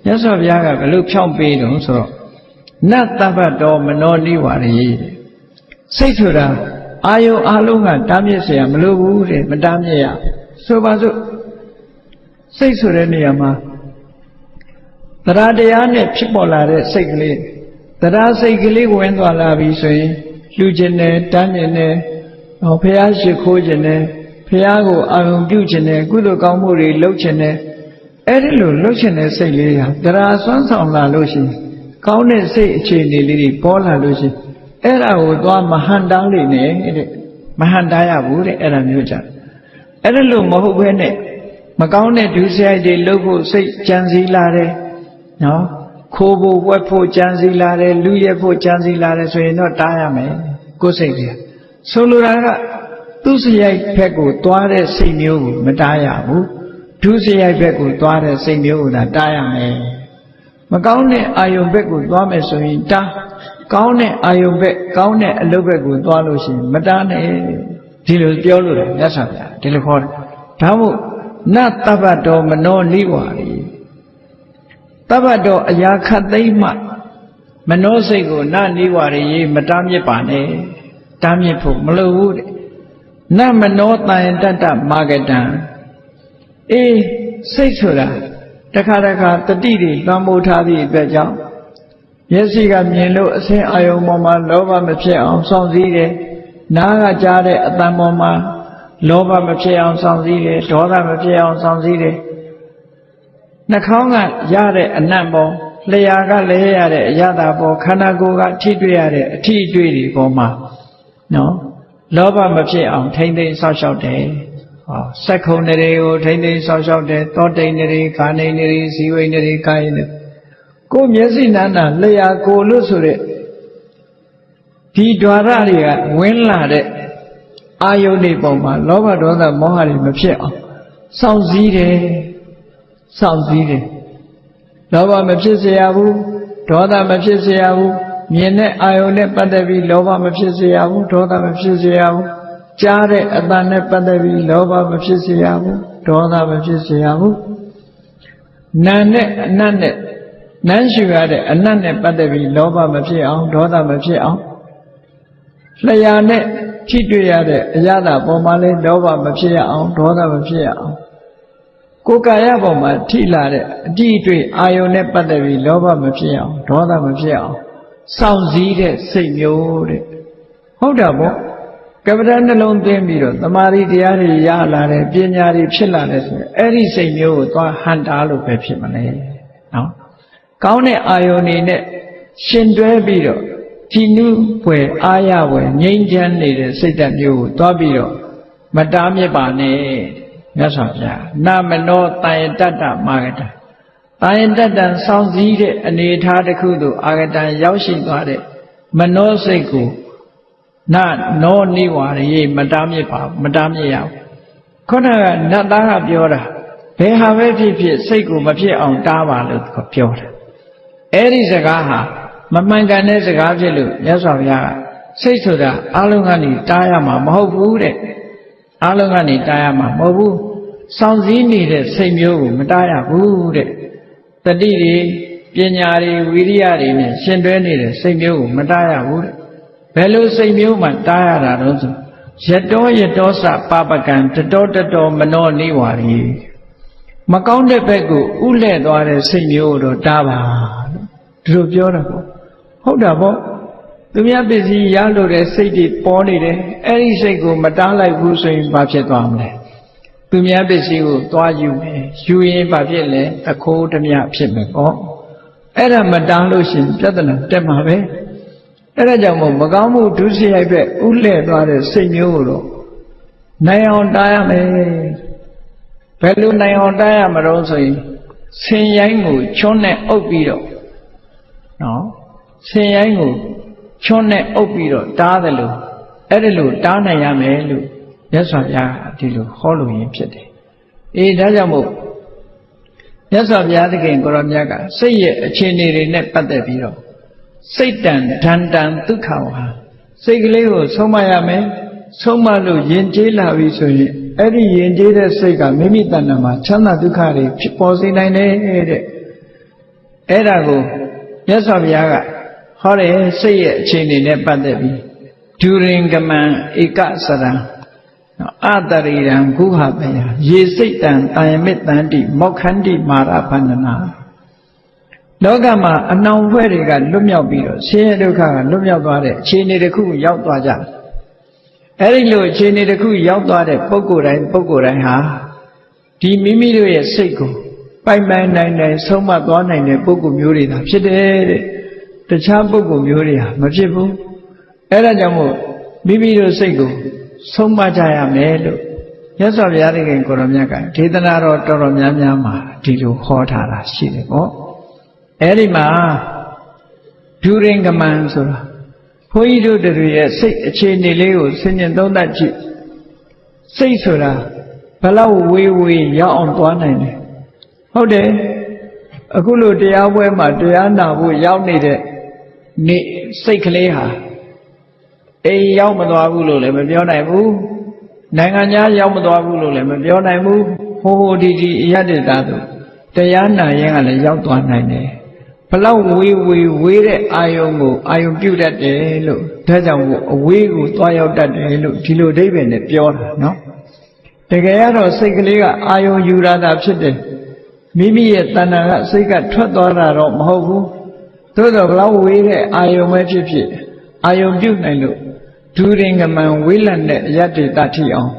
မြတ်စွာဘုရားကဘယ်လိုဖြောင့်ပေးတုံးဆိုတော့နတ္တပ္ပတောမနောနိဝါရေစိတ်ဆိုတာအာယုံအားလုံးကတားမြစ်เสียမလိုဘူးတဲ့မတားမြစ်ရဆိုပါစို့စိတ်ဆိုတဲ့နေရာမှာတရားတရားနဲ့ဖြစ်ပေါ်လာတဲ့စိတ်ကလေးတရားစိတ်ကလေးဝင်သွားလာပြီဆိုရင်လှူခြင်းနဲ့တန်းခြင်းနဲ့ဘုရားရှိခိုးခြင်းနဲ့ဘုရားကိုအာရုံပြုခြင်းနဲ့ကုသိုလ်ကောင်းမှုတွေလုပ်ခြင်းနဲ့အဲ့ဒီလိုလုပ်ခြင်းတဲ့စိတ်လေးဟာတရားဆွမ်းဆောင်လာလို့ရှိရင်ကောင်းတဲ့စိတ်အခြေအနေလေးတွေပေါ်လာလို့ရှိရင်အဲ့ဒါကိုသွားမဟန်တားလိမ့်နဲ့တဲ့မဟန်တားရဘူးတဲ့အဲ့ဒါမျိုးကြအဲ့ဒါလို့မဟုတ်ဘဲနဲ့မကောင်းတဲ့ဒုစရိုက်တွေလုပ်ဖို့စိတ်ကြံစည်လာတယ်နော်ခိုးဖို့ဝက်ဖို့ကြံစည်လာတယ်လူရက်ဖို့ကြံစည်လာတယ်ဆိုရင်တော့တားရမယ်ကိုယ်စိတ်ကြီးဆိုလိုတာကသူစရိုက်ဘက်ကိုသွားတဲ့စိတ်မျိုးကိုမတားရဘူးဒုစရိုက်ဘက်ကိုသွားတဲ့စိတ်မျိုးကိုတားရမယ်မကောင်းတဲ့အာယုံဘက်ကိုသွားမယ်ဆိုရင်တားကောင်းတဲ့အာယုံဘက်ကောင်းတဲ့အလုပ်ဘက်ကိုသွားလို့ရှိရင်မတားနဲ့ဒီလိုပြောလို့တယ်မြတ်စွာဘုရားဒီလိုခေါ်တယ်ဒါမို့နတ္တပ္ပတောမနောနိဝါရေတပ္ပတောအရာခတ်သိမ်းမှမနောစိတ်ကိုနနိဝါရေမတားမြစ်ပါနဲ့တားမြစ်ဖို့မလိုဘူးတဲ့နမနောတန်တတ္တမာဂတံအေးစိတ်ဆိုတာတခါတခါတတိတွေလွှမ်းမိုးထားသည့်အတွက်ကြောင့်မျက်စိကမြင်လို့အဆင်းအာယုံပေါ်မှာလောဘမဖြစ်အောင်စောင့်စည်းတယ်နားကကြားတဲ့အတန်ပေါ်မှာလောဘမဖြစ်အောင်စောင့်စည်းတယ်ဒေါသမဖြစ်အောင်စောင့်စည်းတယ်နှာခေါင်းကရတဲ့အနံ့ပေါ်လျှာကလဲရတဲ့အရသာပေါ်ခန္ဓာကိုယ်ကထိတွေ့ရတဲ့အထိအတွေ့တွေပေါ်မှာနော်လောဘမဖြစ်အောင်ထိမ့်သိမ်းဆောက်ရှောက်တယ်ဟောစက္ခုံတွေကိုထိမ့်သိမ်းဆောက်ရှောက်တယ်သောတိန်တွေခါနေတွေဇီဝိန်တွေကာယနေကိုယ်မျက်စိနာနာလျှာကိုယ်လို့ဆိုတဲ့ဒီဓဝရတွေကဝင်လာတဲ့အာယုန်တွေပေါ်မှာလောဘဒေါသမောဟတွေမဖြစ်အောင်စောင့်စည်းတယ်စောင့်စည်းတယ်လောဘမဖြစ်စေရဘူးဒေါသမဖြစ်စေရဘူးမြင်တဲ့အာယုန်နဲ့ပတ်သက်ပြီးလောဘမဖြစ်စေရဘူးဒေါသမဖြစ်စေရဘူးကြားတဲ့အတန်နဲ့ပတ်သက်ပြီးလောဘမဖြစ်စေရဘူးဒေါသမဖြစ်စေရဘူးနာနဲ့အနတ်နဲ့နမ်းရှူရတဲ့အနတ်နဲ့ပတ်သက်ပြီးလောဘမဖြစ်အောင်ဒေါသမဖြစ်အောင်လျှာနဲ့ထိတွေ့ရတဲ့အရာသာပေါ်မှာလဲလောဘမဖြစ်ရအောင်ဒေါသမဖြစ်ရအောင်ကိုယ်ကာယပေါ်မှာထိလာတဲ့အတိအတွေ့အာယုန်နဲ့ပတ်သက်ပြီးလောဘမဖြစ်အောင်ဒေါသမဖြစ်အောင်စောင့်စည်းတဲ့စိတ်မျိုးတဲ့ဟုတ်တာပေါ့ကပ္ပဋ္ဌာန်းနှလုံးသွင်းပြီးတော့သမာဓိတရားတွေရလာတယ်ပညာတွေဖြစ်လာတယ်ဆိုရင်အဲ့ဒီစိတ်မျိုးကိုသွားဟန်တာလို့ပဲဖြစ်မလဲနော်ကောင်းတဲ့အာယုန်တွေနဲ့ရှင်တွဲပြီးတော့ ကြည်နုပွေအားရဝယ်ငြိမ်းချမ်းနေတဲ့စိတ်ဓာတ်မျိုးကိုသွားပြီးတော့မတားမြစ်ပါနဲ့မြတ်စွာဘုရားနာမနောတာယတတ္တမာဂတံတာယတတ္တစောင့်စည်းတဲ့အနေအထားတစ်ခုသို့အာဂတံရောက်ရှိသွားတဲ့မနောစိတ်ကိုနာနောနိဝါရေမတားမြစ်ပါမတားမြစ်ရဘူးခုနကနတ်သားကပြောတာဘယ်ဟာပဲဖြစ်ဖြစ်စိတ်ကိုမဖြစ်အောင်တားပါလို့ပြောတာအဲ့ဒီစကားဟာမမှန်ကန်တဲ့စကားဖြစ်လို့မြတ်စွာဘုရားကစိတ်ဆိုတာအလုံးကနေတားရမှာမဟုတ်ဘူးတဲ့အလုံးကနေတားရမှာမဟုတ်ဘူးစောင့်စည်းနေတဲ့စိတ်မျိုးကိုမတားရဘူးတဲ့တတိတွေပညာတွေဝိရိယတွေနဲ့ရှင်တွဲနေတဲ့စိတ်မျိုးကိုမတားရဘူးတဲ့ဘယ်လိုစိတ်မျိုးမှတားရတာတော့ဆိုယတောယတောစပပကံတတောတတောမနောနိဝါရီမကောင်းတဲ့ဘက်ကိုဥလဲ့သွားတဲ့စိတ်မျိုးတော့တားပါလို့ဒီလိုပြောတာပေါ့ဟုတ်တာပေါ့သူများပစ္စည်းရလို့တဲ့စိတ်တွေပေါ်နေတယ်အဲ့ဒီစိတ်ကိုမတားလိုက်ဘူးဆိုရင်ဘာဖြစ်သွားမလဲသူများပစ္စည်းကိုသွားယူမယ်ယူရင်ဘာဖြစ်လဲတခိုးဓမြဖြစ်မယ်ပေါ့အဲ့ဒါမတားလို့ရှိရင်ပြဿနာတက်မှာပဲအဲ့ဒါကြောင့်မို့မကောင်းမှုဒုစရိုက်ပဲဥလဲ့သွားတဲ့စိတ်မျိုးကိုတော့နိုင်အောင်တားရမယ်ဘယ်လိုနိုင်အောင်တားရမလို့ဆိုရင်ဆင်ရိုင်းကိုချွန်းနဲ့အုပ်ပြီးတော့နော်ဆင်ရိုင်းကိုချွန်းနဲ့အုပ်ပြီးတော့တားတယ်လို့အဲ့ဒါလို့တားနိုင်ရမယ်လို့မြတ်စွာဘုရားဒီလိုဟောလို့ရင်ဖြစ်တယ်အေးဒါကြောင့်မို့မြတ်စွာဘုရားသခင်ကိုရောမြတ်ကစိတ်ရဲ့အခြေအနေတွေနဲ့ပတ်သက်ပြီးတော့စိတ်တန်ဒန္တံဒုက္ခဝါစိတ်ကလေးကိုဆုံးမရမယ်ဆုံးမလို့ယဉ်ကျေးလာပြီဆိုရင်အဲ့ဒီယဉ်ကျေးတဲ့စိတ်ကမိမိတဏ္ဍာမှာချမ်းသာဒုက္ခတွေဖြစ်ပေါ်စေနိုင်တယ်တဲ့အဲ့ဒါကိုမြတ်စွာဘုရားကဟောတယ်စိတ်ရဲ့အခြေအနေနဲ့ပတ်သက်ပြီးဒုရင်ကမံဧကစရံအတရိရံဂုဟပယရေစိတ်တံတာယမိတံတိမောက္ခန္တိမာရဗန္ဒနာလောကမှာအနှောင်ဖွဲ့တွေကလွတ်မြောက်ပြီးတော့ဆင်းရဲဒုက္ခကလွတ်မြောက်သွားတဲ့အခြေအနေတစ်ခုရောက်သွားကြအဲ့ဒီလိုအခြေအနေတစ်ခုရောက်သွားတဲ့ပုဂ္ဂိုလ်တိုင်းဟာဒီမိမိတို့ရဲ့စိတ်ကိုပိုင်ပိုင်နိုင်နိုင်ဆုံးမသွားနိုင်တဲ့ပုဂ္ဂိုလ်မျိုးတွေသာဖြစ်တယ်တဲ့တခြားပုဂ္ဂိုလ်မျိုးတွေဟာမဖြစ်ဘူးအဲ့ဒါကြောင့်မို့မိမိတို့စိတ်ကိုဆုံးမကြရမယ်လို့မြတ်စွာဘုရားသခင်ကိုရောမြတ်ကဒေသနာတော်တော်တော်များများမှာဒီလိုဟောထားတာရှိတယ်ပေါ့အဲ့ဒီမှာဒုရင်ကမံဆိုတာဘုန်းကြီးတို့တွေရဲ့စိတ်အခြေအနေလေးကိုဆင်ញင်သုံးသပ်ကြည့်စိတ်ဆိုတာဘလောက်ဝေးဝေးရောက်အောင်သွားနိုင်တယ်ဟုတ်တယ်အခုလိုတရားပွဲမှာတရားနာဖို့ရောက်နေတဲ့နေ့စိတ်ကလေးဟာအိမ်ရောက်မသွားဘူးလို့လည်းမပြောနိုင်ဘူးနိုင်ငံခြားရောက်မသွားဘူးလို့လည်းမပြောနိုင်ဘူးဟိုဒီအရတ္တတာတို့တရားနာရင်ကလည်းရောက်သွားနိုင်တယ်ဘလောက်ဝေးတဲ့အာယုံကိုအာယုံပြုတ်တတ်တယ်လို့ဒါကြောင့်မို့အဝေးကိုသွားရောက်တတ်တယ်လို့ဒီလိုအဓိပ္ပာယ်နဲ့ပြောတာနော်တကယ်ကတော့စိတ်ကလေးကအာယုံယူရတာဖြစ်တယ်မိမိရဲ့တဏ္ဍာကစိတ်ကထွက်သွားတာတော့မဟုတ်ဘူးသို့တော့ဘလောက်ဝေးတဲ့အာယုံပဲဖြစ်ဖြစ်အာယုံပြုတ်နိုင်လို့ဒုရင်ကမံဝေးလံတဲ့အယတ္တိတထိအောင်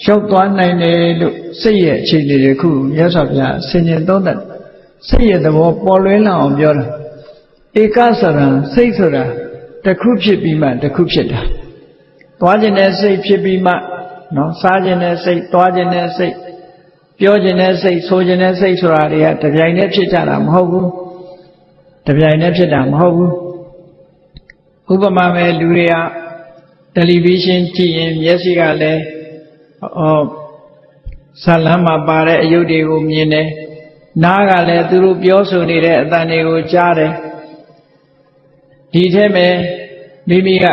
ရောက်သွားနိုင်တယ်လို့စိတ်ရဲ့အခြေအနေတစ်ခုမြတ်စွာဘုရားဆင်ញင်သုံးသပ်စိတ်ရဲ့သဘောပေါ်လွင်လာအောင်ပြောတာဧကစရံစိတ်ဆိုတာတစ်ခုဖြစ်ပြီးမှတစ်ခုဖြစ်တာသွားခြင်းတဲ့စိတ်ဖြစ်ပြီးမှနော်စားခြင်းတဲ့စိတ်သွားခြင်းတဲ့စိတ်ပြောခြင်းတဲ့စိတ်ဆိုခြင်းတဲ့စိတ်ဆိုတာတွေကတပြိုင်တည်းဖြစ်ကြတာမဟုတ်ဘူးတပြိုင်တည်းဖြစ်တာမဟုတ်ဘူးဥပမာပဲလူတွေကတယ်လီဗီရှင်းကြည့်ရင်မျက်စိကလည်းဇာလမ်းမှာပါတဲ့အယုတ်တွေကိုမြင်တယ်နားကလည်းသူတို့ပြောဆိုနေတဲ့အသံတွေကိုကြားတယ်ဒီထဲမှာမိမိက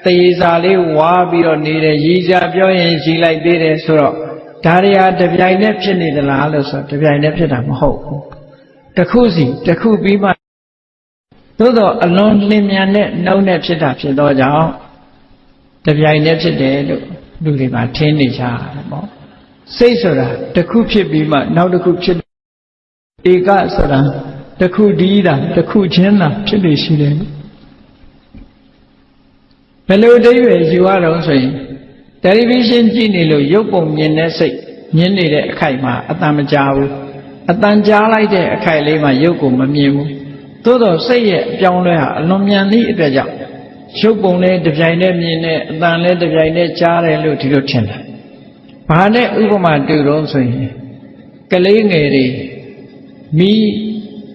သေစာလေးဝါပြီးတော့နေတယ်ရည်စားပြောရင်ရည်လိုက်သေးတယ်ဆိုတော့ဒါတွေဟာတပြိုင်တည်းဖြစ်နေသလားလို့ဆိုတပြိုင်တည်းဖြစ်တာမဟုတ်ဘူးတစ်ခုစီတစ်ခုပြီးမှသို့တော့အလွန်လင်းမြန်တဲ့နှုံးနဲ့ဖြစ်တာဖြစ်တော့ကြောင့်တပြိုင်တည်းဖြစ်တယ်လို့လူတွေမှာထင်နေကြတယ်ပေါ့စိတ်ဆိုတာတစ်ခုဖြစ်ပြီးမှနောက်တစ်ခုဖြစ်ဧကဆိုတာတစ်ခုတည်းတာတစ်ခုချင်းတာဖြစ်နေရှိတယ်ဘယ်လိုအဓိပ္ပာယ်ယူရတော့ဆိုရင်တယ်လီဗီရှင်းကြည့်နေလို့ရုပ်ပုံမြင်တဲ့စိတ်မြင်နေတဲ့အခိုက်မှာအတန်မကြားဘူးအတန်ကြားလိုက်တဲ့အခိုက်လေးမှာရုပ်ကိုမမြင်ဘူးသို့တော့စိတ်ရဲ့အပြောင်းလဲဟာအလွန်မြန်သည့်အတွက်ကြောင့် ရုပ်ပုံနဲ့တပြိုင်တည်းမြင်နဲ့အတန်နဲ့တပြိုင်တည်းကြားတယ်လို့ဒီလိုထင်တယ်ဘာနဲ့ဥပမာတူတော့ဆိုရင်ကလေးငယ်တွေ